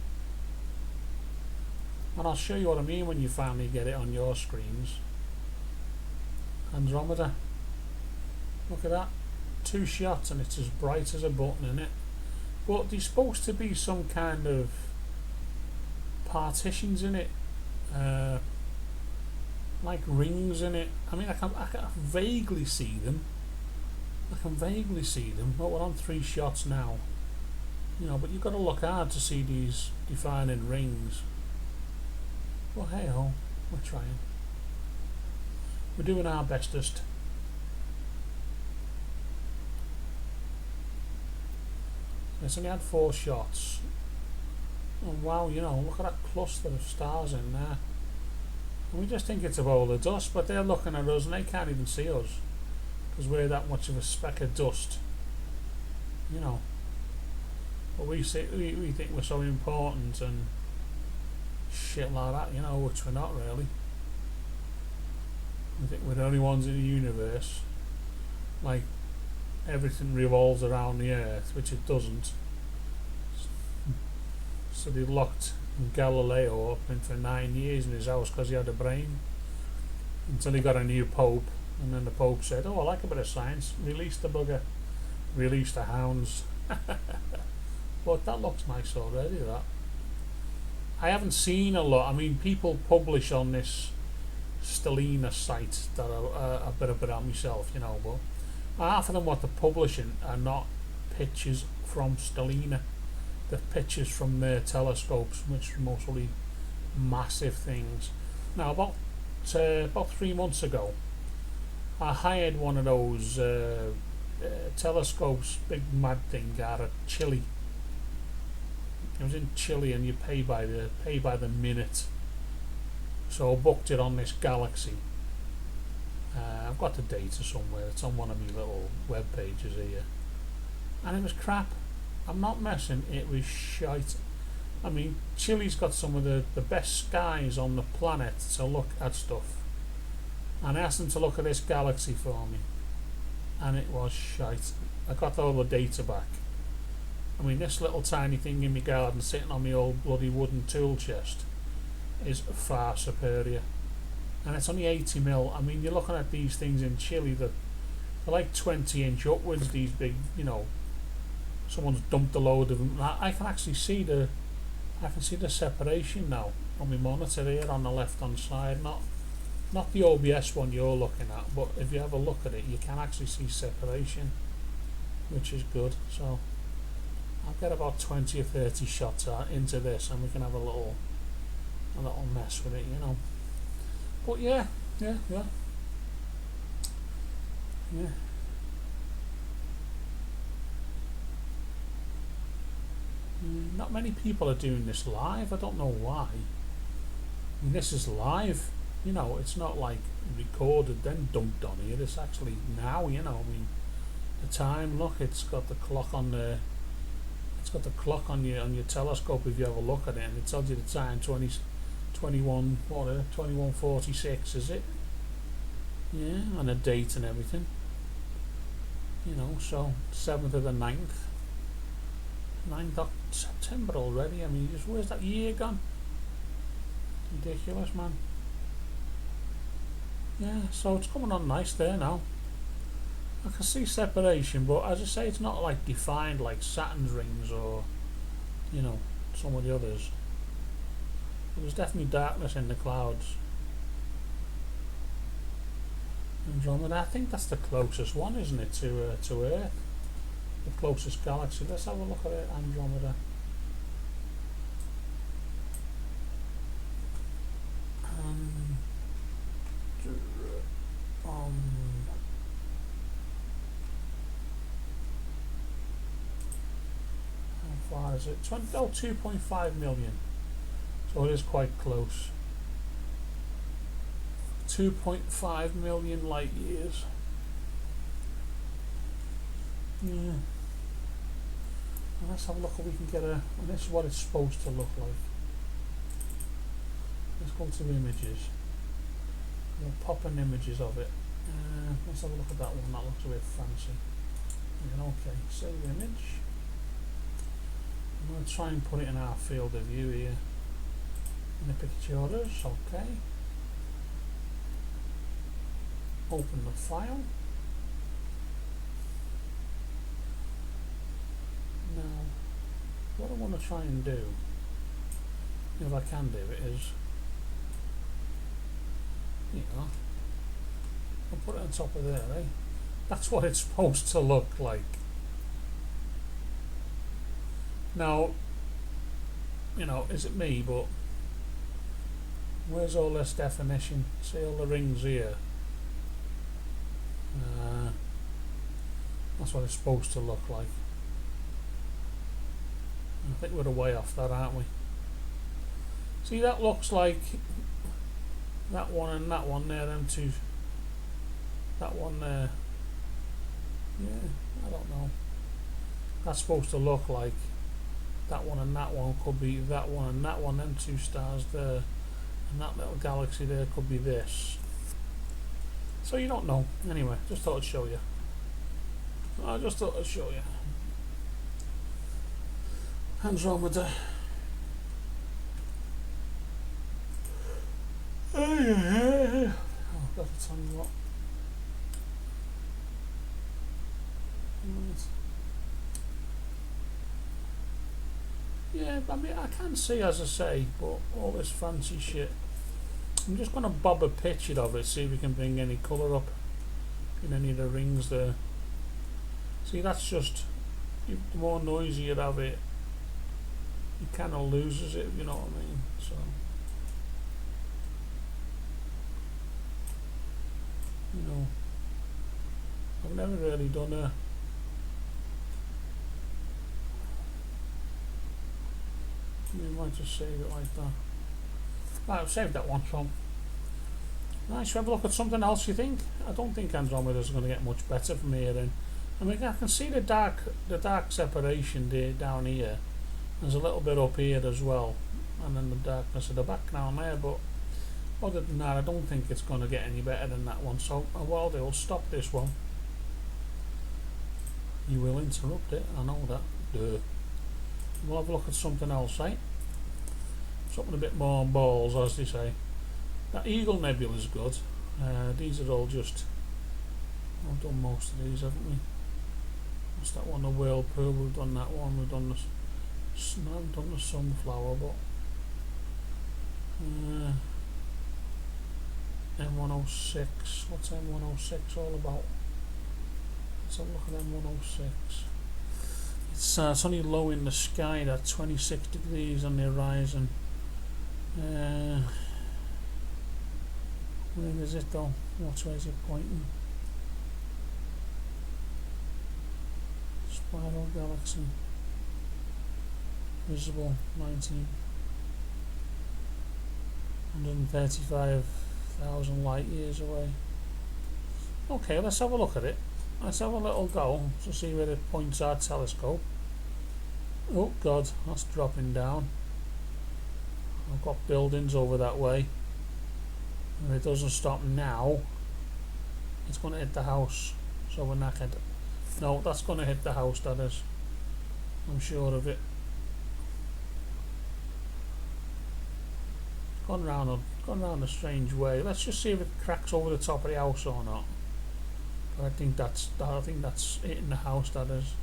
And I'll show you what I mean when you finally get it on your screens. Andromeda. Look at that. 2 shots and it's as bright as a button in it. But there's supposed to be some kind of partitions in it, like rings in it. I mean, I can vaguely see them. But we're on 3 shots now, you know. But you've got to look hard to see these defining rings. Well, hey ho, we're trying. We're doing our bestest. It's only had 4 shots. Oh wow, you know, look at that cluster of stars in there. And we just think it's a bowl of dust, but they're looking at us and they can't even see us, because we're that much of a speck of dust you know. But we think we're so important and shit like that, you know, which we're not really. We think we're the only ones in the universe. Like, everything revolves around the Earth, which it doesn't. So they locked Galileo up in for 9 years in his house because he had a brain. Until he got a new pope, and then the pope said, "Oh, I like a bit of science. Release the bugger, release the hounds." But that looks nice already. That I haven't seen a lot. I mean, people publish on this Stellina site that I better put out myself, you know. But half of them what they're publishing are not pictures from Stellina. They're pictures from their telescopes, which are mostly massive things. Now, about 3 months ago, I hired one of those telescopes, big mad thing, out of Chile. It was in Chile, and you pay by the minute. So I booked it on this Galaxy. I've got the data somewhere. It's on one of my little web pages here, and it was crap. I'm not messing. It was shite. I mean, Chile's got some of the best skies on the planet to look at stuff. And I asked them to look at this Galaxy for me, and it was shite. I got all the data back. I mean, this little tiny thing in my garden sitting on my old bloody wooden tool chest is far superior. And it's only 80mm. I mean, you're looking at these things in Chile that they're like 20-inch upwards, these big, you know, someone's dumped a load of them. I can actually see the separation now on my monitor here on the left hand side, not the OBS one you're looking at, but if you have a look at it, you can actually see separation, which is good. So I'll get about 20 or 30 shots into this, and we can have a little mess with it, you know. But yeah. Not many people are doing this live. I don't know why. I mean, this is live. You know, it's not like recorded then dumped on here. It's actually now. You know, I mean, the time. Look, it's got the clock on the. It's got the clock on your telescope if you have a look at it, and it tells you the time 21:46. Is it? Yeah, and a date and everything. You know, so 7th of the 9th. 9th of September already. I mean, where's that year gone? Ridiculous, man. Yeah, so it's coming on nice there now. I can see separation, but as I say, it's not like defined like Saturn's rings or, you know, some of the others. But there's definitely darkness in the clouds. Andromeda, I think that's the closest one, isn't it, to Earth? The closest galaxy. Let's have a look at it. Andromeda. How far is it? 2.5 million. So it is quite close. 2.5 million light years. Yeah. Well, let's have a look if we can get a. And this is what it's supposed to look like. Let's go to images. We'll pop in images of it. Let's have a look at that one. That looks a bit fancy. And okay, save image. I'm going to try and put it in our field of view here. In the pictures. Okay. Open the file. Now, what I want to try and do, if I can do it, is, you know, I'll put it on top of there, eh? That's what it's supposed to look like. Now, you know, is it me, but where's all this definition? See all the rings here? That's what it's supposed to look like. I think we're way off that, aren't we? See, that looks like that one and that one there, them two. That one there. Yeah, I don't know. That's supposed to look like that one and that one could be that one and that one, them two stars there, and that little galaxy there could be this. So you don't know. Anyway, just thought I'd show you. I just thought I'd show you. Andromeda. Oh, I've got to tell you what. Right. Yeah, I mean, I can see, as I say, but all this fancy shit. I'm just going to bob a picture of it, see if we can bring any colour up in any of the rings there. See, that's just, the more noisy you have it, it kind of loses it, if you know what I mean. So, you know, I've never really done a we might just save it like that. Right, I've saved that one. So, nice. Should we have a look at something else, you think? I don't think Andromeda's going to get much better from here in. I mean, I can see the dark separation there down here. There's a little bit up here as well, and then the darkness of the background there. But other than that, I don't think it's going to get any better than that one. So, what I'll do, I'll stop this one. You will interrupt it, I know that. Duh. We'll have a look at something else, right? Something a bit more on balls, as they say. That Eagle Nebula is good. These are all just... I've done most of these, haven't we? What's that one? The Whirlpool. We've done that one. We've done this. No, I haven't done the Sunflower, but... M106. What's M106 all about? Let's have a look at M106. It's only low in the sky, at 26 degrees on the horizon. Where is it though? Which way is it pointing? Spiral galaxy. Visible 135,000 light years away. Okay, let's have a look at it. Let's have a little go to see where it points our telescope. Oh god, that's dropping down. I've got buildings over that way. If it doesn't stop now, it's going to hit the house. So we're knackered. No, that's going to hit the house, that is. I'm sure of it. Gone round a strange way. Let's just see if it cracks over the top of the house or not. But I think that's hitting the house, that is.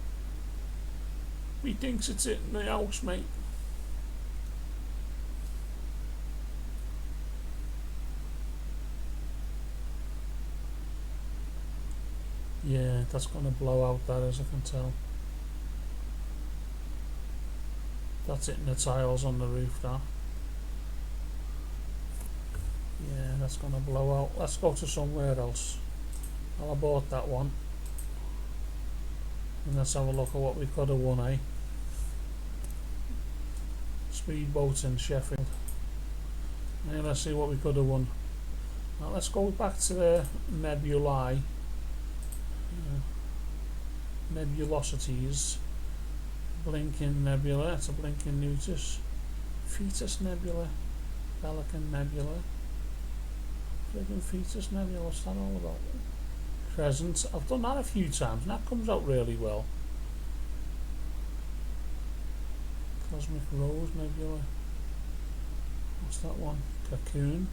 He thinks it's hitting the house, mate. Yeah, that's going to blow out, that is, I can tell. That's hitting the tiles on the roof, that. Yeah, that's going to blow out. Let's go to somewhere else. I'll abort that one. And let's have a look at what we could have won, eh? Speedboats in Sheffield. Yeah, let's see what we could have won. Now let's go back to the nebulae. Nebulosities. Blinking Nebula, it's a blinking Nutus. Fetus Nebula. Pelican Nebula. Friggin' Fetus Nebula, what's that all about? Crescent, I've done that a few times and that comes out really well. Cosmic Rose Nebula. What's that one? Cocoon.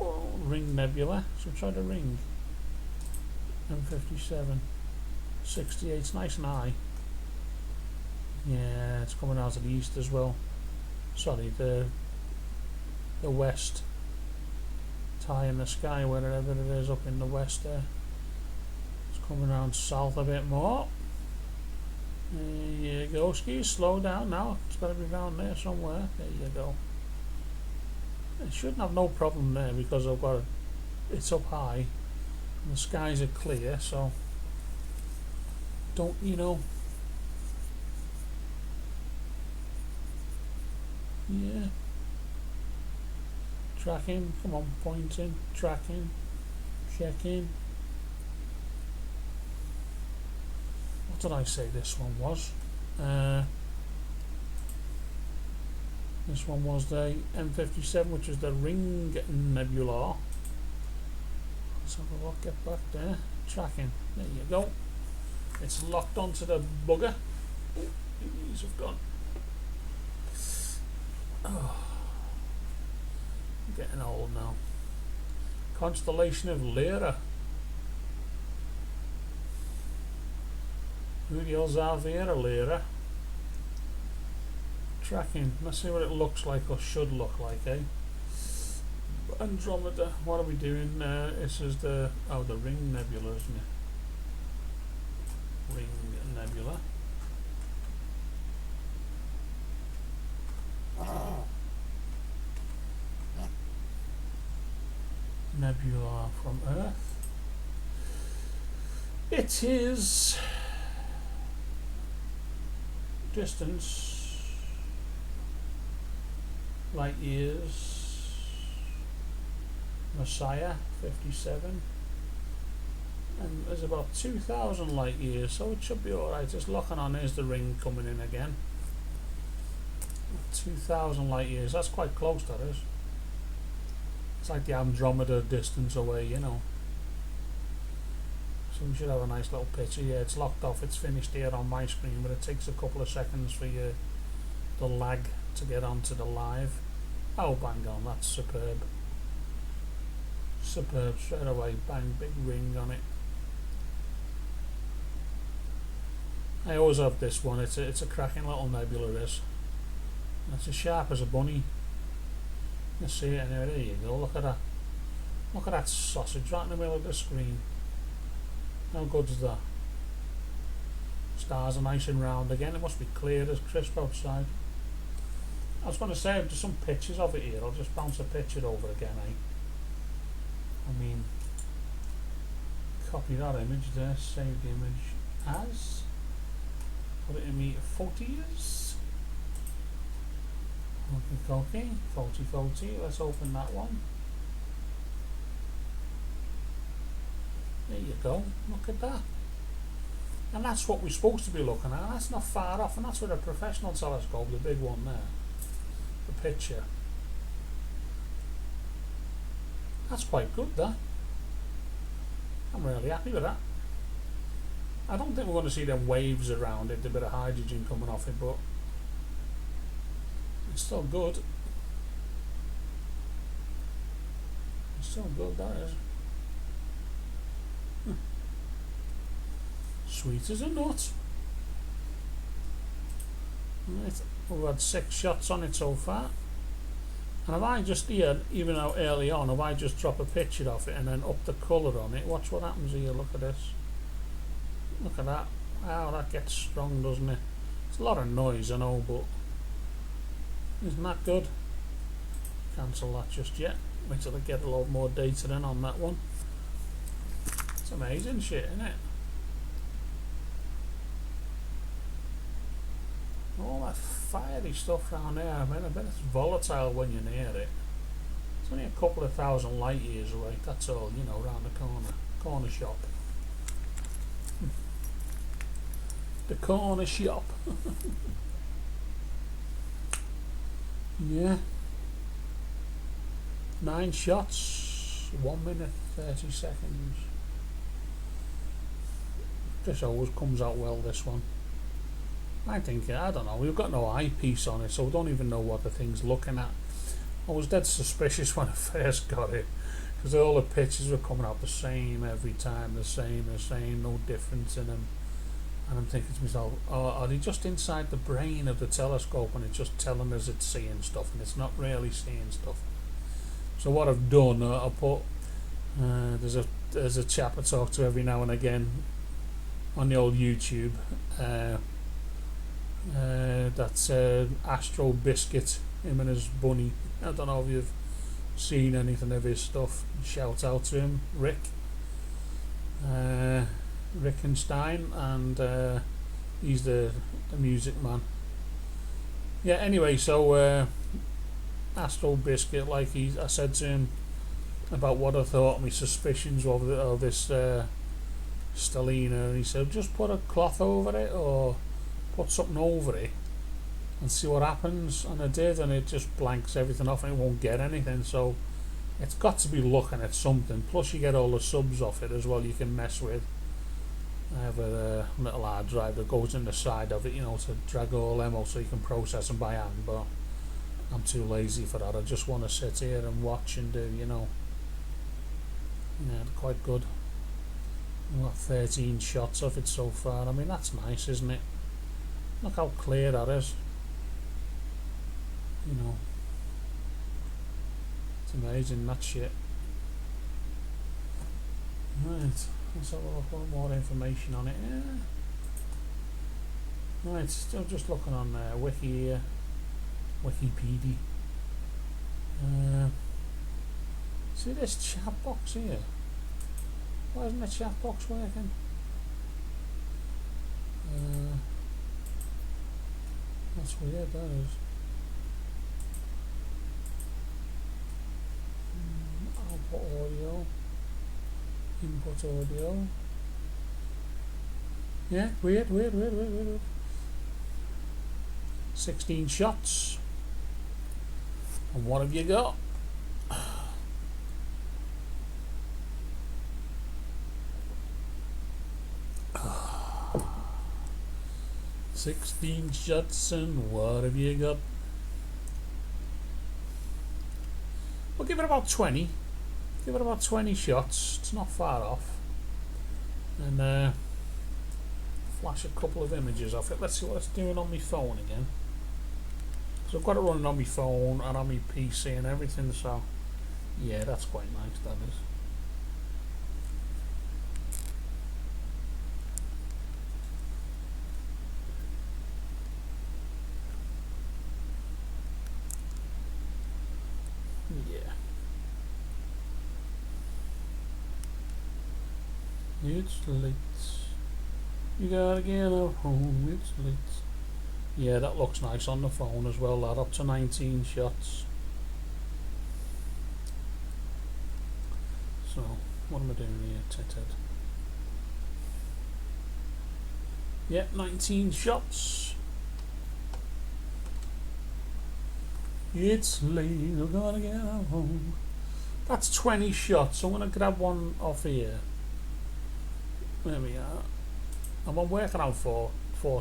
Oh, Ring Nebula, so try the ring. M57. 68, it's nice and high. Yeah, it's coming out of the east as well. Sorry, the west. Tie in the sky, wherever it is up in the west there. It's coming around south a bit more. There you go, skis, slow down now. It's got to be around there somewhere. There you go. It shouldn't have no problem there because I've got it's up high and the skies are clear, so don't, you know. Yeah. Tracking, come on, pointing, tracking, checking. What did I say this one was? This one was the M57, which is the Ring Nebula. Let's have a look, get back there. Tracking, there you go. It's locked onto the bugger. Oh, these have gone. Oh, I'm getting old now. Constellation of Lyra. Who the hell's Avera Lyra? Tracking. Let's see what it looks like or should look like, eh? Andromeda. What are we doing? This is the Ring Nebula, isn't it? Ring Nebula. Nebula from Earth. It is distance light years. Messiah 57, and there's about 2,000 light years, so it should be alright. Just locking on. There's the ring coming in again. 2,000 light years, that's quite close, that is. It's like the Andromeda distance away, you know. So we should have a nice little picture. Yeah, it's locked off, it's finished here on my screen, but it takes a couple of seconds for the lag to get onto the live. Oh, bang on, that's superb. Superb, straight away, bang, big ring on it. I always have this one. It's a cracking little nebula, this. It's as sharp as a bunny. You see it anyway. There you go. Look at that. Look at that sausage right in the middle of the screen. How good is that? Stars are nice and round again. It must be clear as crisp outside. I was going to say, there's some pictures of it here. I'll just bounce a picture over again, eh? I mean, copy that image there, save the image as, put it in me photos. Okay, photo, let's open that one. There you go, look at that. And that's what we're supposed to be looking at. That's not far off, and that's with a professional telescope, the big one there, the picture. That's quite good, that. I'm really happy with that. I don't think we're going to see them waves around it, a bit of hydrogen coming off it, but it's still good. It's still good, that is. Sweet as a nut. Right, we've had 6 shots on it so far. And if I just here, even though early on, if I just drop a picture of it and then up the colour on it, watch what happens here. Look at this. Look at that. Wow, that gets strong, doesn't it? It's a lot of noise, I know, but isn't that good? Cancel that just yet. Wait till I get a lot more data in on that one. It's amazing shit, isn't it? All that fiery stuff around there, I bet it's volatile when you're near it. It's only a couple of thousand light years away, that's all, you know, around the corner shop. The corner shop. Yeah. 9 shots, 1 minute 30 seconds. This always comes out well, this one. I think, I don't know, we've got no eyepiece on it, so we don't even know what the thing's looking at. I was dead suspicious when I first got it, because all the pictures were coming out the same every time, the same, no difference in them. And I'm thinking to myself, oh, are they just inside the brain of the telescope and it's just telling us it's seeing stuff and it's not really seeing stuff? So what I've done, I put, there's a chap I talk to every now and again on the old YouTube, that's Astro Biscuit, him and his bunny. I don't know if you've seen anything of his stuff. Shout out to him, Rick Rickenstein, and he's the music man. Yeah, anyway, so Astro Biscuit, like I said to him about what I thought, my suspicions of this Stellina, and he said just put a cloth over it or put something over it and see what happens, and I did, and it just blanks everything off and it won't get anything. So it's got to be looking at something. Plus you get all the subs off it as well you can mess with. I have a little hard drive that goes in the side of it, you know, to drag all them out so you can process them by hand, but I'm too lazy for that. I just want to sit here and watch and do, you know. Yeah, quite good. We've got 13 shots of it so far. I mean, that's nice, isn't it? Look how clear that is. You know, it's amazing, that shit. Right, let's have a lot more information on it. Yeah. Right, still just looking on Wiki here, Wikipedia. See this chat box here? Why isn't the chat box working? That's weird, that is. Output audio. Input audio. Yeah, weird. 16 shots. And what have you got? "16 shots, and what have you got?" We'll give it about 20. Give it about 20 shots. It's not far off. And flash a couple of images off it. Let's see what it's doing on my phone again. So I've got it running on my phone and on my PC and everything. So yeah, that's quite nice. That is. It's late. You gotta get up home. It's late. Yeah, that looks nice on the phone as well. That up to 19 shots. So, what am I doing here? Ted. Yeah, 19 shots. It's late. You gotta get up home. That's 20 shots. So I'm gonna grab one off here. There we are. I'm working on four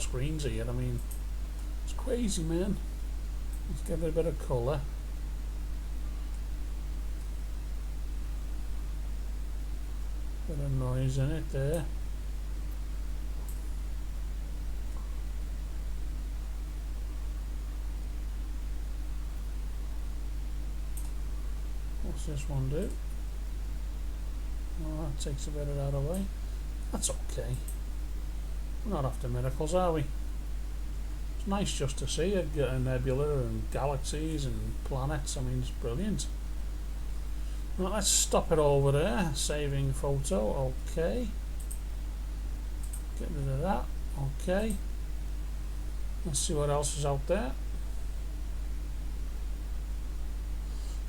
screens here. I mean, it's crazy, man. Let's give it a bit of colour. Bit of noise in it there. What's this one do? Oh, that takes a bit of that away. That's okay. We're not after miracles, are we? It's nice just to see a nebula and galaxies and planets. I mean, it's brilliant. Right, let's stop it over there. Saving photo. Okay. Get rid of that. Okay. Let's see what else is out there.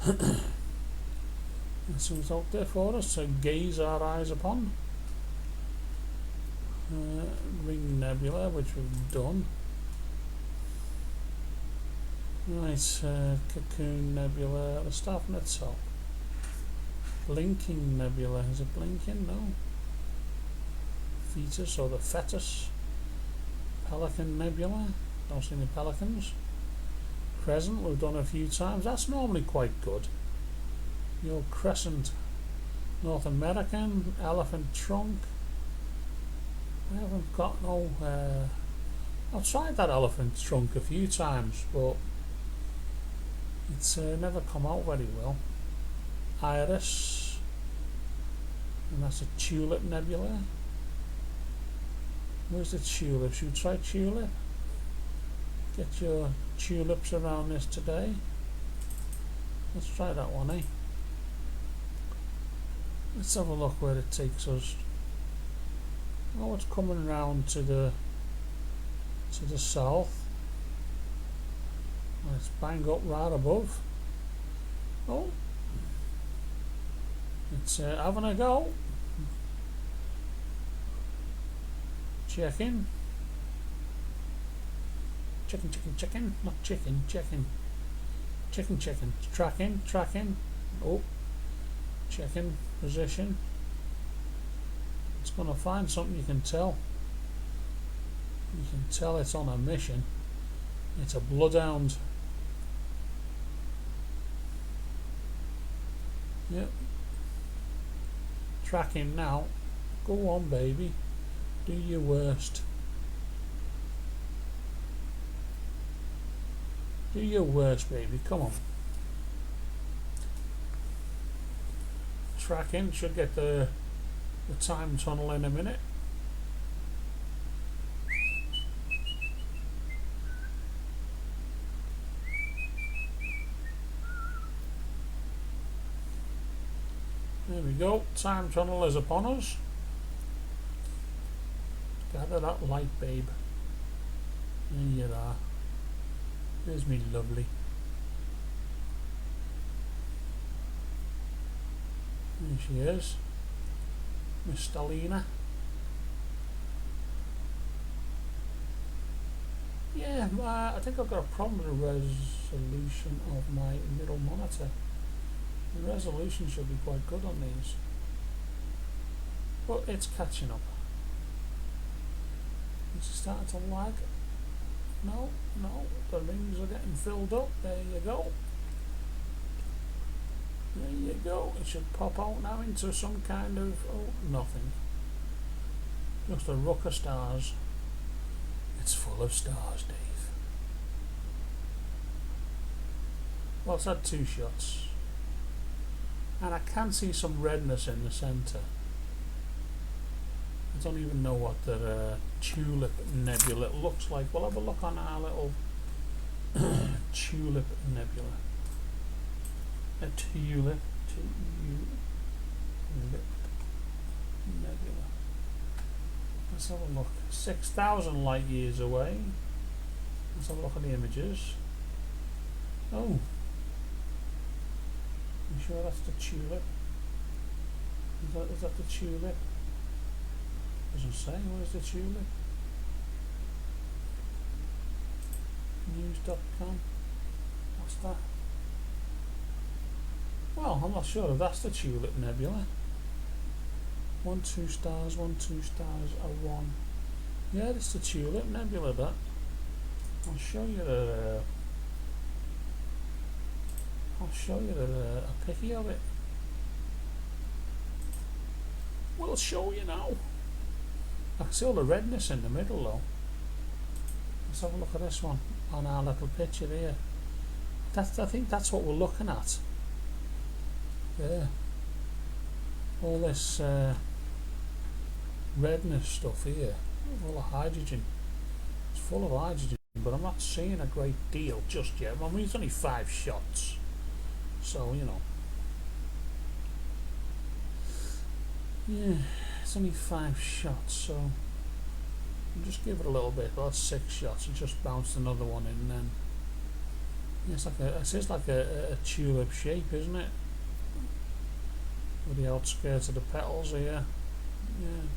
Let's see what's out there for us to gaze our eyes upon. Ring Nebula, which we've done. Right, Cocoon Nebula. Let's start from the top. Blinking Nebula. Is it blinking? No. Fetus or the fetus. Pelican Nebula. Don't see any pelicans. Crescent, we've done a few times. That's normally quite good. Your Crescent. North American. Elephant Trunk. I haven't got no. I've tried that elephant trunk a few times, but it's never come out very well. Iris, and that's a Tulip Nebula. Where's the tulip? Should we try tulip? Get your tulips around this today. Let's try that one, eh? Let's have a look where it takes us. Oh, it's coming round to the south. Let's bang up right above. Oh, it's having a go. Checking. Checking. Not chicken, checking. Checking. Tracking. Oh, checking position. It's going to find something, you can tell. You can tell it's on a mission. It's a bloodhound. Yep. Tracking now. Go on, baby. Do your worst. Do your worst, baby. Come on. Tracking. Should get the time tunnel in a minute. There we go. Time tunnel is upon us. Gather that light, babe. There you are. There's me lovely. There she is. Miss Stellina. Yeah, I think I've got a problem with the resolution of my middle monitor. The resolution should be quite good on these, but it's catching up. It's starting to lag. No, the rings are getting filled up. There you go. There you go. It should pop out now into some kind of, nothing. Just a ruck of stars. It's full of stars, Dave. Well, it's had 2 shots. And I can see some redness in the centre. I don't even know what the tulip nebula looks like. We'll have a look on our little tulip nebula. A tulip nebula. Let's have a look. 6,000 light years away. Let's have a look at the images. Oh. I'm sure that's the tulip. Is that the tulip? Doesn't say. What is the tulip? News.com. What's that? Well, I'm not sure if that's the tulip nebula. 1, 2 stars, 1, 2 stars, a 1. Yeah, it's the tulip nebula, that. I'll show you a picky of it. We'll show you now. I can see all the redness in the middle though. Let's have a look at this one on our little picture here. I think that's what we're looking at. There. All this redness stuff here. All the hydrogen. It's full of hydrogen, but I'm not seeing a great deal just yet. I mean, it's only 5 shots. So, you know. Yeah, it's only 5 shots, so I'll just give it a little bit. Well, that's 6 shots. It just bounced another one in then. Yeah, it's like a tulip shape, isn't it? With the outskirts of the petals here. Yeah.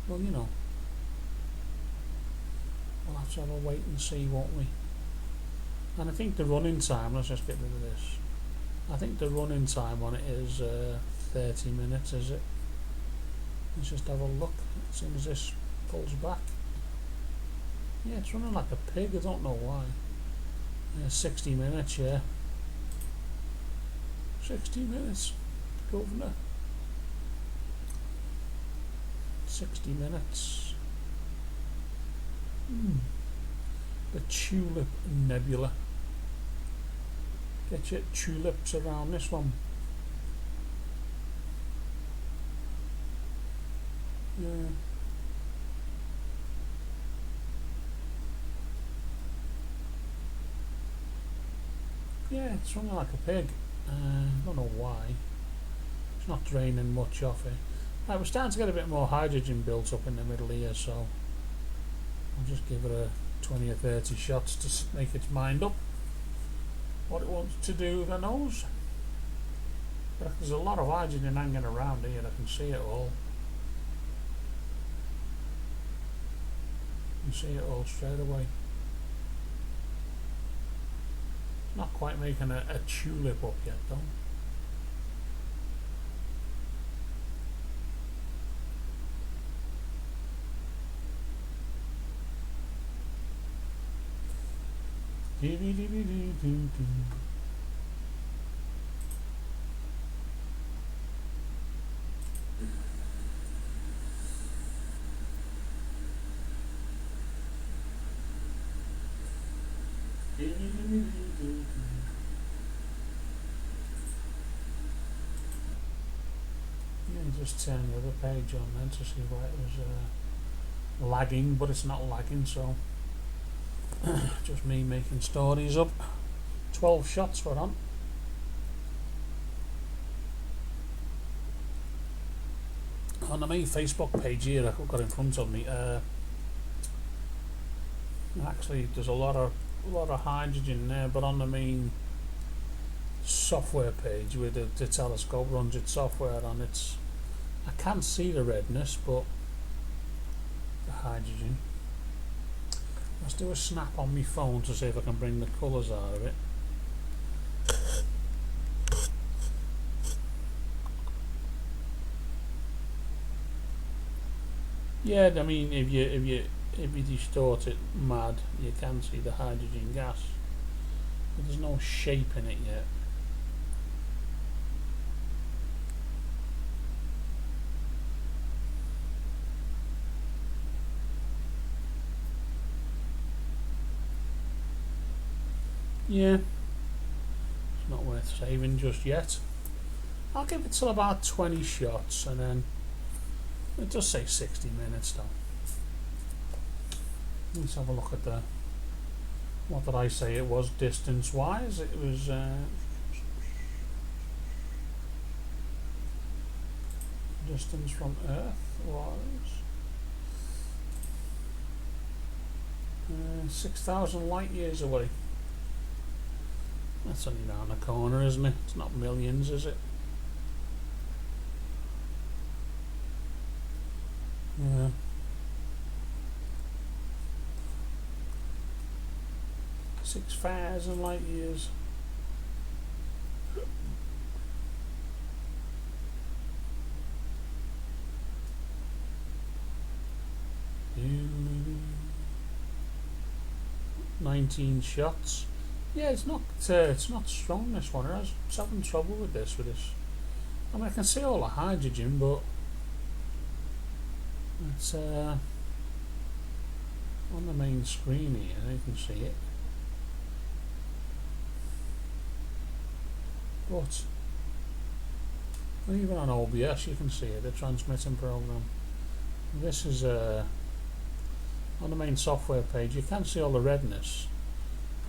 Well, you know. We'll have to have a wait and see, won't we? And I think the running time, let's just get rid of this. I think the running time on it is 30 minutes, is it? Let's just have a look as soon as this pulls back. Yeah, it's running like a pig, I don't know why. 60 minutes, yeah. 60 minutes, governor. 60 minutes. The tulip nebula. Get your tulips around this one. Yeah. Yeah, it's running like a pig. I don't know why. It's not draining much off it. Right, we're starting to get a bit more hydrogen built up in the middle here, so I'll just give it a 20 or 30 shots to make its mind up what it wants to do with the nose. But there's a lot of hydrogen hanging around here, I can see it all. You see it all straight away. Not quite making a tulip up yet though. Just turn the other page on then to see why it was lagging, but it's not lagging, so just me making stories up. 12 shots we're on. On the main Facebook page here I've got in front of me, actually there's a lot of hydrogen there, but on the main software page with the telescope runs its software on, I can't see the redness, but the hydrogen. Let's do a snap on my phone to see if I can bring the colours out of it. Yeah, I mean, if you distort it mad, you can see the hydrogen gas, but there's no shape in it yet. Yeah, it's not worth saving just yet. I'll give it till about 20 shots, and then it does say 60 minutes though. Let's have a look at the, what did I say it was distance wise? It was distance from Earth was 6,000 light years away. That's only round the corner, isn't it? It's not millions, is it? Yeah. Six 6,000 light years. "19 shots." Yeah, it's not strong, this one. I was having trouble with this. I mean, I can see all the hydrogen, but it's on the main screen here. You can see it, but even on OBS you can see it. The transmitting program. This is on the main software page. You can see all the redness.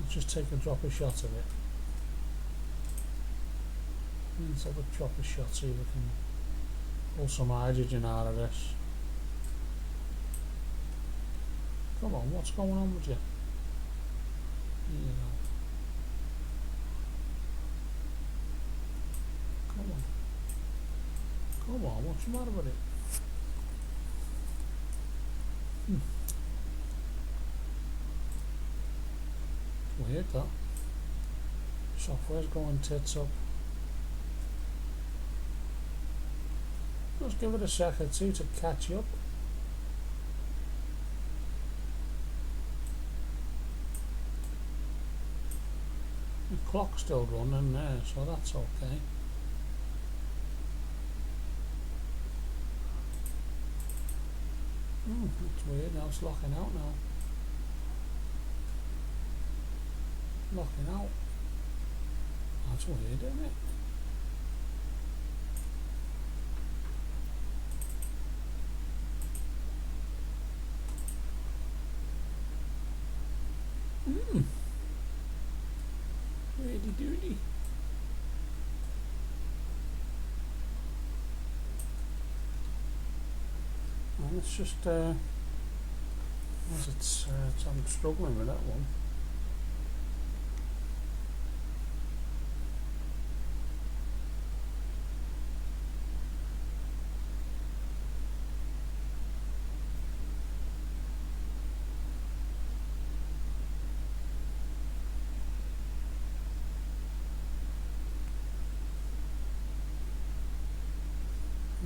Let's just take a dropper shot of it. Let's have a dropper shot, see if we can pull some hydrogen out of this. Come on, what's going on with you? There you go. Come on, what's the matter with it? Weird that. Software's going tits up. Let's give it a sec or two to catch up. The clock's still running there, so that's okay. That's weird. Now it's locking out now. Locking out. That's weird, isn't it? Really doody. And it's just I'm struggling with that one.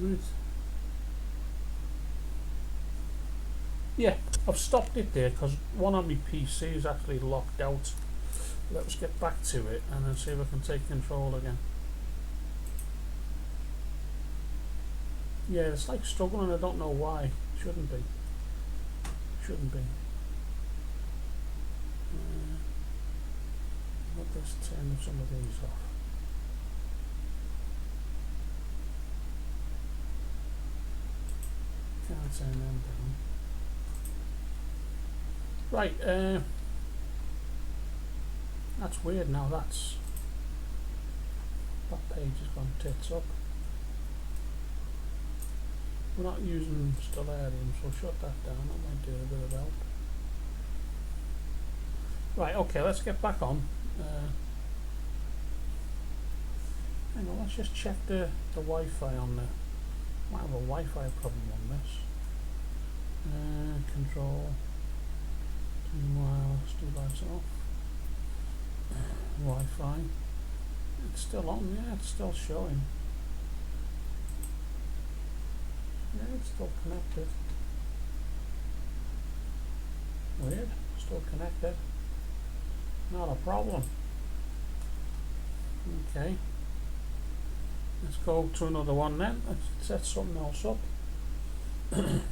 Right. Yeah, I've stopped it there because one on my PC is actually locked out. Let's get back to it and then see if I can take control again. Yeah, it's like struggling. I don't know why. Shouldn't be. Shouldn't be. Let's turn some of these off. Can't turn them down. Right, that's weird now. That page has gone tits up. We're not using Stellarium, so shut that down. That might do a bit of help. Right, okay, let's get back on. Hang on, let's just check the Wi-Fi on there. Might have a Wi-Fi problem on this. Control. Let's do that off. Wi-Fi. It's still on, yeah, it's still showing. Yeah, it's still connected. Weird, still connected. Not a problem. Okay. Let's go to another one then. Let's set something else up. Right.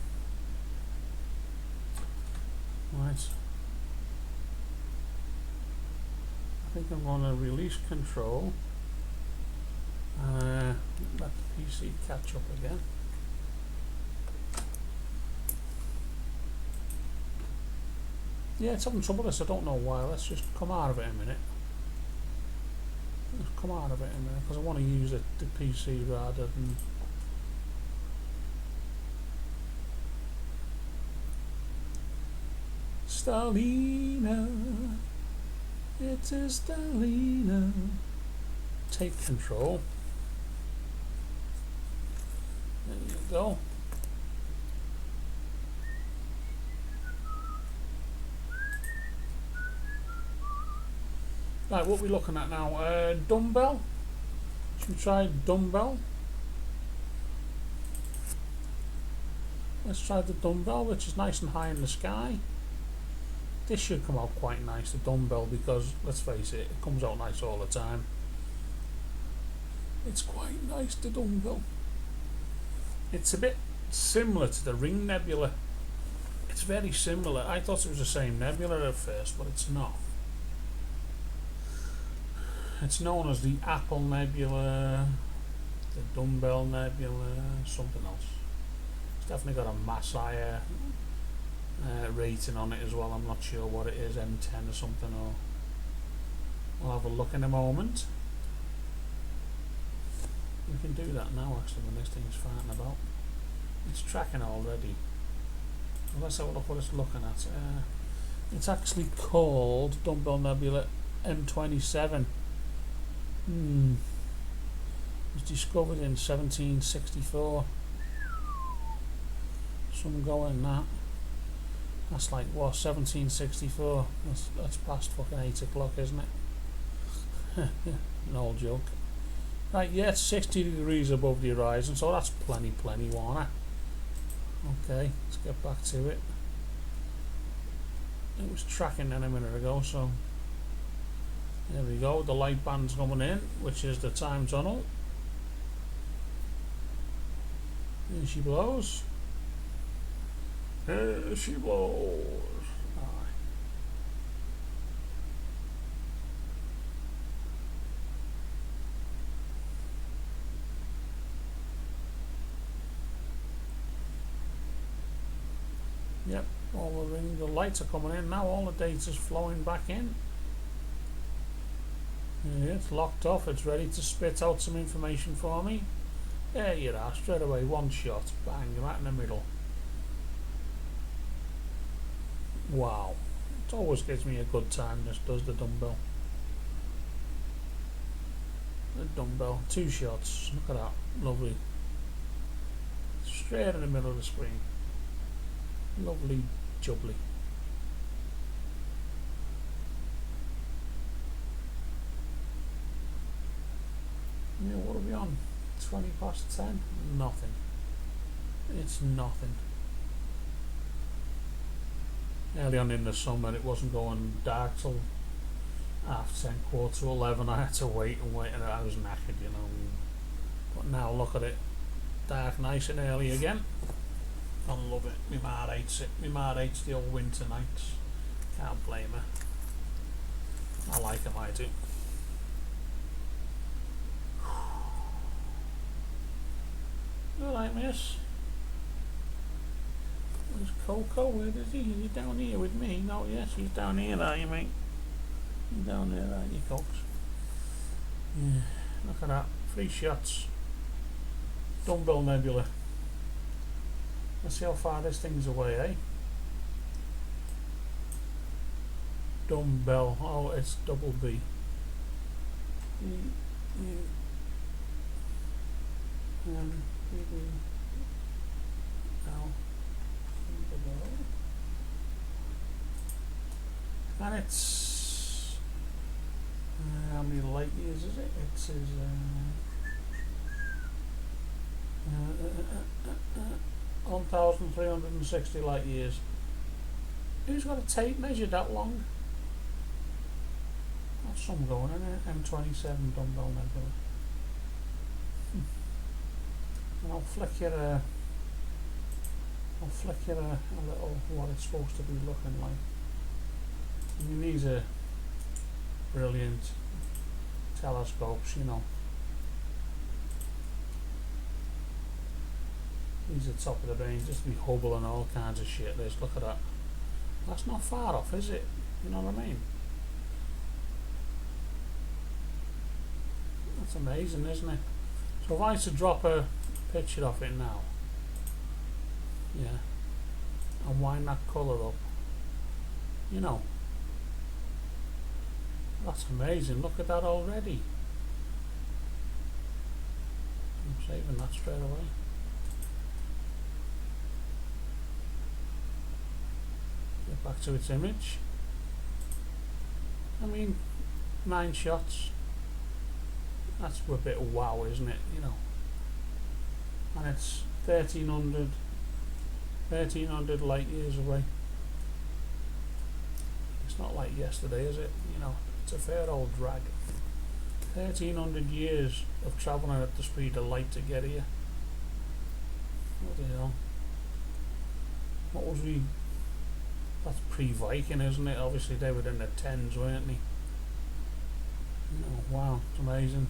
I think I'm going to release control. Let the PC catch up again. Yeah, it's having trouble with this. I don't know why. Let's just come out of it a minute. Let's come out of it a minute because I want to use the PC rather than. Stellina. It's a Stellina. Take control. There you go. Right, what are we looking at now? Dumbbell. Should we try dumbbell? Let's try the dumbbell, which is nice and high in the sky. This should come out quite nice, the dumbbell, because let's face it, it comes out nice all the time. It's quite nice, the dumbbell. It's a bit similar to the Ring Nebula. It's very similar. I thought it was the same nebula at first, but it's not. It's known as the Apple Nebula, the Dumbbell Nebula, something else. It's definitely got a mass higher rating on it as well. I'm not sure what it is, M10 or something, or we'll have a look in a moment. We can do that now actually when this thing's farting about. It's tracking already. Well, let's have a look what it's looking at. It's actually called Dumbbell Nebula M27. It was discovered in 1764. Some going that. That's like what, 1764? That's past fucking 8 o'clock, isn't it? No joke. Right, yeah, it's 60 degrees above the horizon, so that's plenty, Warner. Okay, let's get back to it. It was tracking then a minute ago, so there we go. The light band's coming in, which is the time tunnel. Here she blows. Here she blows. Yep, all the lights are coming in now. All the data's flowing back in. Yeah, it's locked off. It's ready to spit out some information for me. There you are, straight away, one shot, bang, right in the middle. Wow, it always gives me a good time. This does the dumbbell. The dumbbell, 2 shots. Look at that, lovely. Straight in the middle of the screen. Lovely jubbly. Yeah, what are we on? 20 past 10. Nothing. It's nothing. Early on in the summer it wasn't going dark till half 10, quarter to 11. I had to wait and wait, and I was knackered, you know. But now look at it, dark nice and early again. I love it. My ma hates it. My ma hates the old winter nights. Can't blame her. I like them, I do. Alright, miss. Where's Coco? Where is he? Is he down here with me? No, yes, he's down here, are you, mate? You're down there, aren't you, Cox? Yeah, look at that. 3 shots. Dumbbell Nebula. Let's see how far this thing's away, eh? Dumbbell. Oh, it's double B. And it's how many light years is it? It says 1,360 light years. Who's got a tape measure that long? That's some going in it. M27 dumbbell nebula. And I'll flick you a little what it's supposed to be looking like. I mean, these are brilliant telescopes, you know. These are top of the range, just be Hubble and all kinds of shit. Look at that. That's not far off, is it? You know what I mean? That's amazing, isn't it? So if I was to drop a picture of it now, yeah, and wind that colour up, you know, that's amazing. Look at that already. I'm saving that straight away. Get back to its image. I mean, 9 shots. That's a bit of wow, isn't it? You know. And it's 1300 light years away. It's not like yesterday, is it? You know, it's a fair old drag. 1300 years of travelling at the speed of light to get here. What the hell? What was we? That's pre-Viking, isn't it? Obviously they were in the 10s, weren't they? Oh, wow, it's amazing.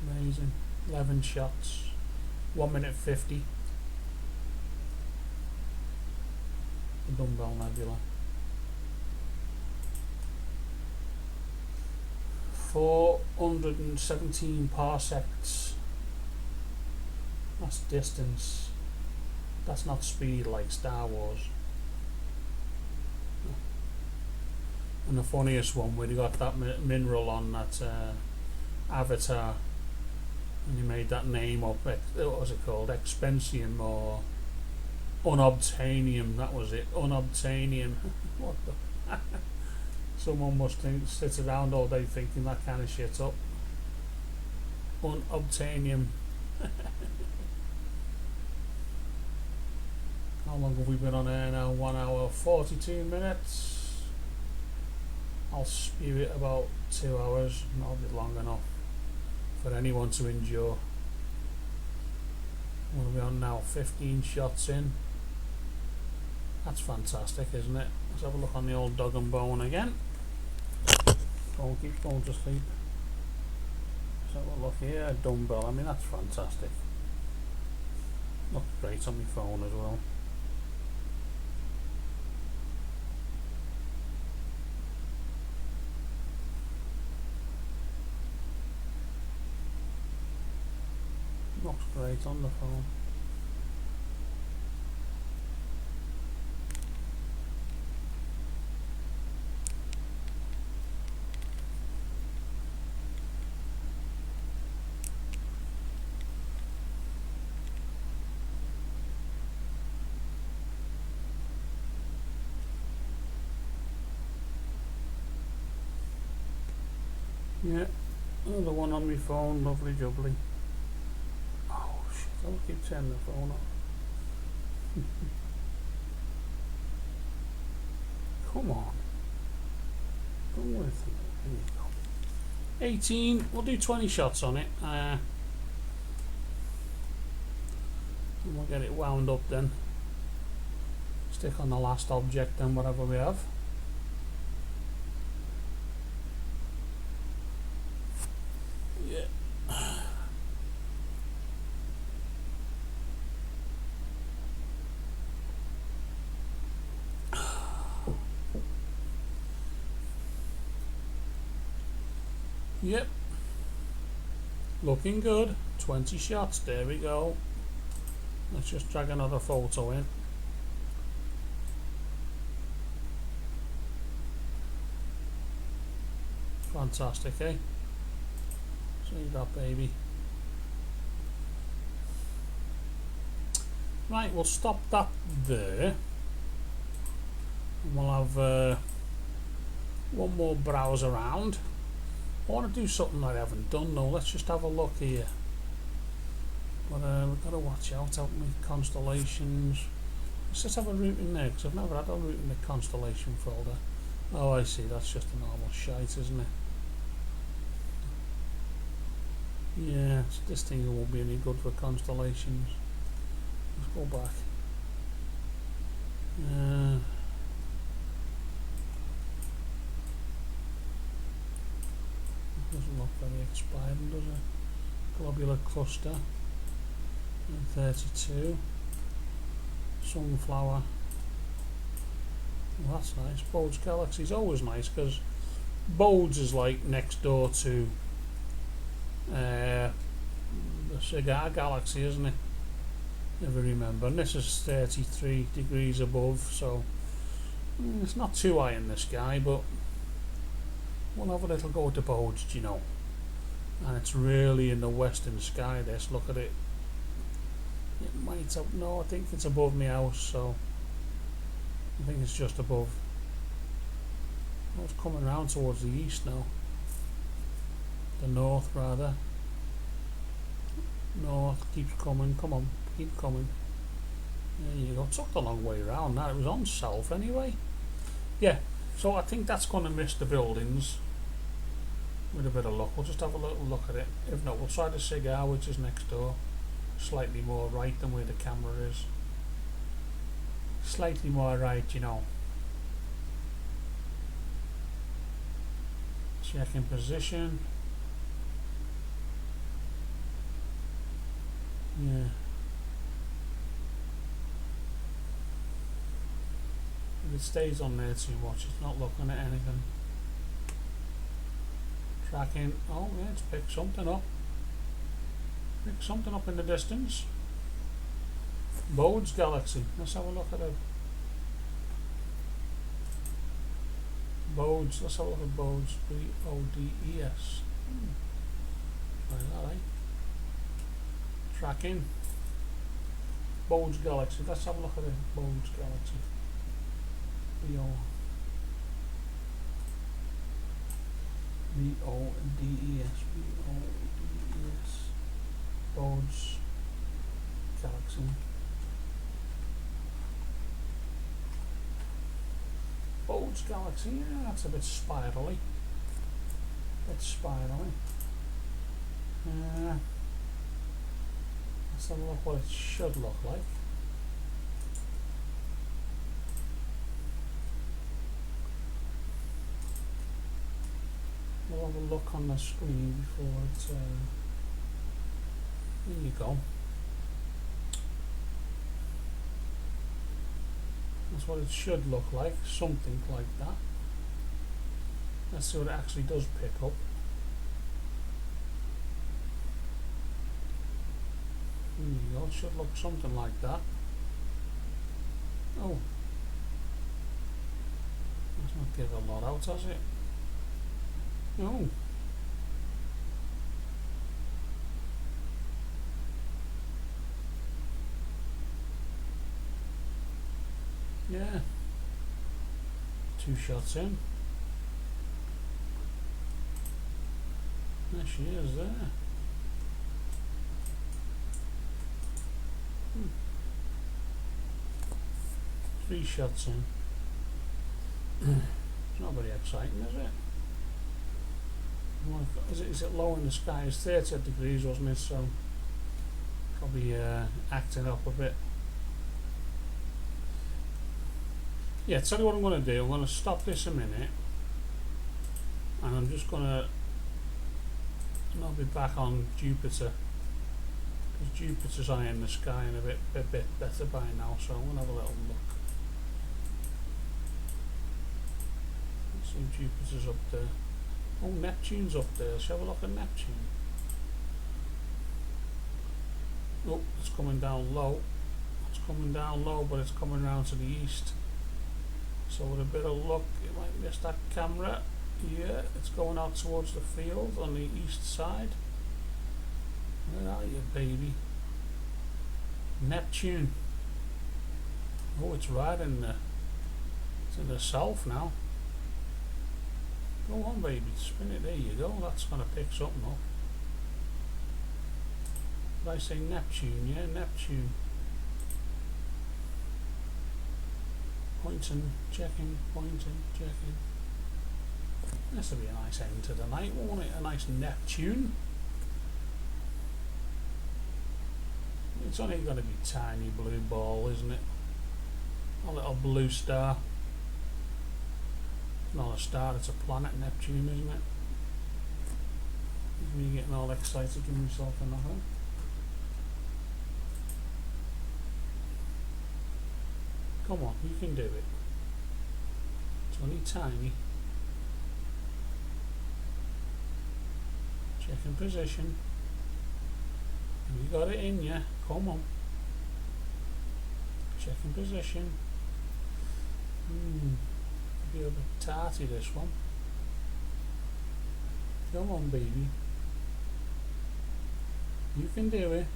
Amazing. 11 shots. 1 minute 50. The Dumbbell Nebula. 417 parsecs. That's distance. That's not speed like Star Wars. And the funniest one, where you got that mineral on that Avatar, and you made that name up. What was it called? Expensium or unobtainium? That was it. Unobtainium. What the? Someone must sit around all day thinking that kind of shit up. Unobtainium. How long have we been on air now? 1 hour 42 minutes. I'll spew it about 2 hours. Not be long enough for anyone to endure. What are we on now? 15 shots in. That's fantastic, isn't it? Let's have a look on the old dog and bone again. Phone keeps going to sleep. Let's have a look here. Dumbbell. I mean, that's fantastic. Looks great on my phone as well. Looks great on the phone. Yeah, another one on my phone, lovely jubbly. Oh shit, I'll keep turning the phone off. Come on. Don't worry. There you go. 18, we'll do 20 shots on it. And we'll get it wound up then. Stick on the last object then, whatever we have. Yeah. Yep. Looking good. 20 shots, there we go. Let's just drag another photo in. Fantastic, eh? See that, baby. Right, we'll stop that there. And we'll have one more browse around. I want to do something I haven't done though. Let's just have a look here. But we've got to watch out with constellations. Let's just have a route in there, because I've never had a route in the constellation folder. Oh, I see, that's just a normal shite, isn't it? Yeah, this thing won't be any good for constellations. Let's go back. Doesn't look very expiring, does it? Globular cluster. 32. Sunflower. Well, that's nice. Bode's Galaxy is always nice, because Bode's is like next door to the Cigar Galaxy, isn't it? Never remember. And this is 33 degrees above, so it's not too high in the sky, but we'll have a little go to Bode's, do you know. And it's really in the western sky, this. Look at it. It might have, no, I think it's above my house, so I think it's just above. Oh, it's coming around towards the east now. The north, rather. North keeps coming. Come on, keep coming. There you go. It took the long way around. Now it was on south anyway. Yeah, so I think that's going to miss the buildings. With a bit of luck, we'll just have a little look at it. If not, we'll try the Cigar, which is next door. Slightly more right than where the camera is. Slightly more right, you know. Checking position. Yeah. If it stays on there too much, it's not looking at anything. Tracking. Oh yeah, it's picked something up. Picked something up in the distance. Bode's Galaxy. Let's have a look at it. Bode's. Let's have a look at Bode's. B-O-D-E-S. Try that, eh? Tracking. Bode's Galaxy. Let's have a look at it. Bode's Galaxy. B-O-D-E-S. B-O-D-E-S. Bode's Galaxy. Bode's Galaxy, yeah, that's a bit spirally. Let's have a look what it should look like. We'll have a look on the screen before it. There you go. That's what it should look like, something like that. Let's see what it actually does pick up. There you go, it should look something like that. Oh. Let's not give a lot out, has it? No. Yeah. 2 shots in. she is there. 3 shots in. It's not very exciting, is it? Is it low in the sky? It's 30 degrees, wasn't it? So probably acting up a bit. Yeah, tell you what I'm going to do. I'm going to stop this a minute, and I'm just going to. And I'll be back on Jupiter, because Jupiter's eye in the sky and a bit better by now. So I'm going to have a little look. Let's see if Jupiter's up there. Oh, Neptune's up there. Let's have a look at Neptune. Oh, it's coming down low. It's coming down low, but it's coming round to the east. So with a bit of luck, it might miss that camera. Yeah, it's going out towards the field on the east side. Where are you, baby? Neptune. Oh, it's right in the. It's in the south now. Go on, baby, spin it. There you go. That's going to pick something up. Did I say Neptune? Yeah, Neptune. Pointing, checking, pointing, checking. This will be a nice end to the night, won't it? A nice Neptune. It's only going to be a tiny blue ball, isn't it? A little blue star. It's not a star, it's a planet, Neptune, isn't it? It's me getting all excited, giving myself a nothing. Come on, you can do it. It's only tiny. Checking position. Have you got it in you? Come on. Checking position. Be a bit tarty, this one. Come on, baby. You can do it.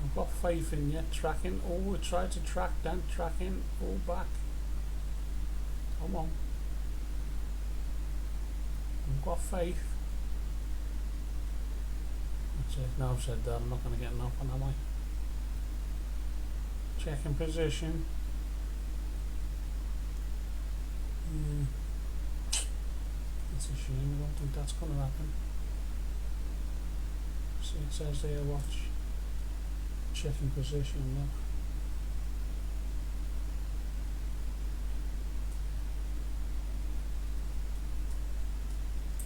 I've got faith in you. Tracking. Oh, we tried to track then. Tracking. Pull back. Come on. I've got faith. That's it. Now I've said that, I'm not going to get nothing, am I? Checking position. That's a shame. I don't think that's going to happen. See, it says there, watch. Checking position, look.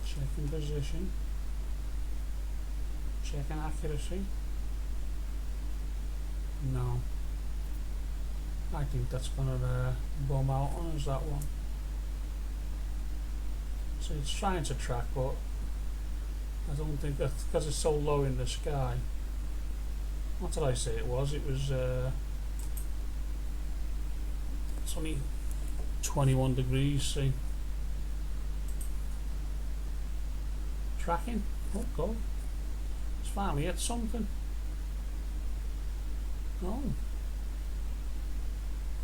Checking position. Checking accuracy. No. I think that's going to bum out on us, that one. So it's trying to track, but I don't think that's because it's so low in the sky. What did I say it was? It was it's only 21 degrees, see. Tracking. Oh god. It's finally hit something. Oh.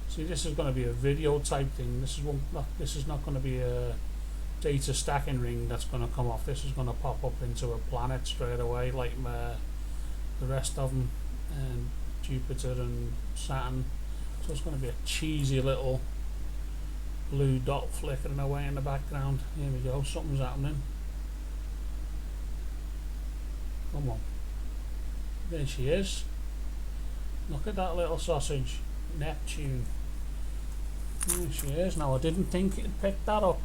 See, this is going to be a video type thing. This is not going to be a data stacking ring that's going to come off. This is going to pop up into a planet straight away, like the rest of them, and Jupiter and Saturn. So it's going to be a cheesy little blue dot flickering away in the background. Here we go. Something's happening. Come on. There she is. Look at that little sausage. Neptune. There she is. Now I didn't think it'd pick that up.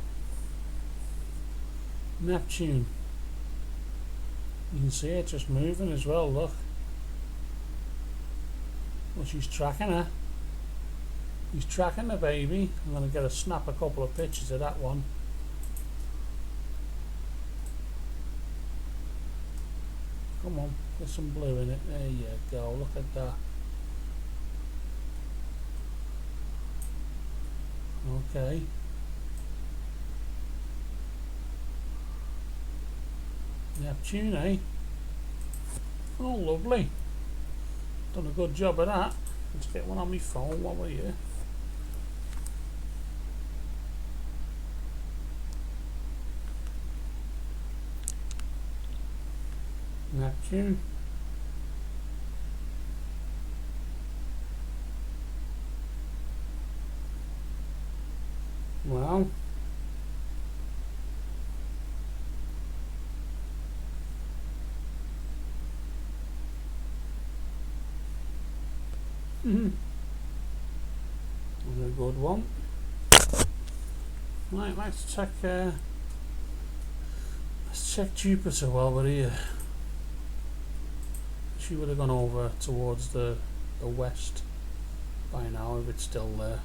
Neptune. You can see it just moving as well, look. Well, she's tracking her. He's tracking the baby. I'm going to snap a couple of pictures of that one. Come on, get some blue in it. There you go, look at that. Okay. Neptune, eh? Oh, lovely. Done a good job of that. Let's get one on my phone while we're here. Neptune. Well, was a good one. Right, let's check Jupiter while we're here. She would have gone over towards the west by now if it's still there.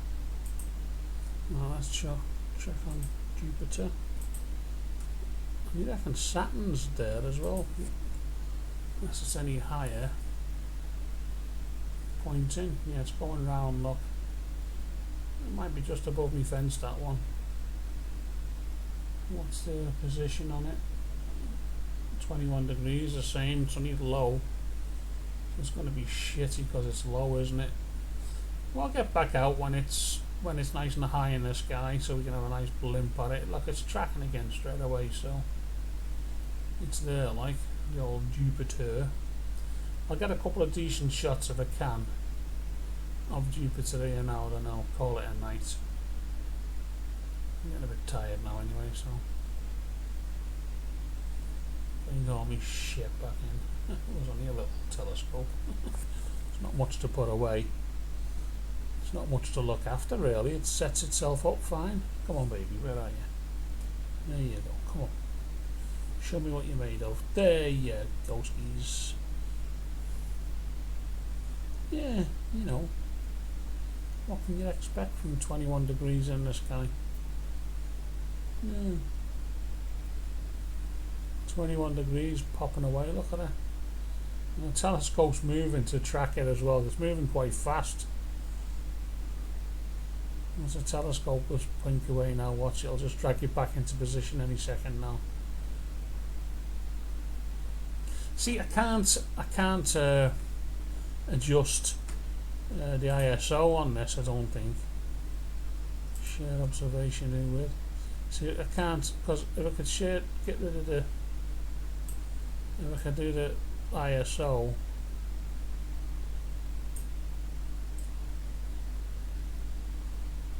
Now let's check on Jupiter. I reckon Saturn's there as well, unless it's any higher. Pointing, yeah, it's going round. Look, it might be just above me fence, that one. What's the position on it? 21 degrees, the same. It's only low. It's going to be shitty because it's low, isn't it? We'll get back out when it's nice and high in the sky, so we can have a nice blimp at it. Look, it's tracking again straight away, so it's there, like the old Jupiter. I'll get a couple of decent shots if I can of Jupiter here now, then I'll call it a night. I'm getting a bit tired now anyway, so bring all my shit back in. It was only a little telescope. It's not much to put away. It's not much to look after really. It sets itself up fine. Come on baby, where are you? There you go, come on. Show me what you're made of. There you go, skis. Yeah, you know. What can you expect from 21 degrees in the sky? Yeah. 21 degrees popping away, look at that. And the telescope's moving to track it as well. It's moving quite fast. As the telescope was blink away now, watch, it'll just drag you back into position any second now. See, I can't adjust the ISO on this, I don't think. Share observation in with. See, I can't, because if I could get rid of if I could do the ISO,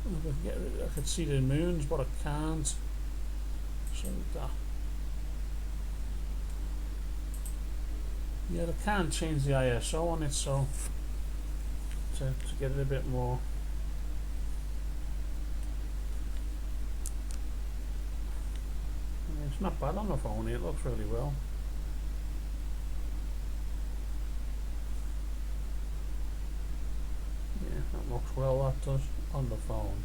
I could see the moons, but I can't. So that. Yeah, I can't change the ISO on it, so to get it a bit more. It's not bad on the phone, it looks really well. Yeah, that looks well, that does, on the phone.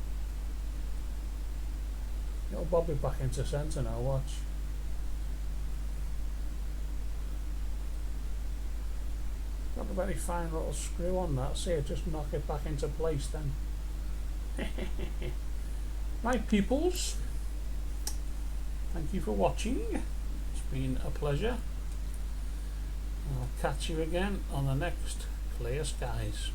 It'll bob it back into centre now, watch. Got a very fine little screw on that, see it just knock it back into place then. Right peoples, thank you for watching, it's been a pleasure. I'll catch you again on the next Clear Skies.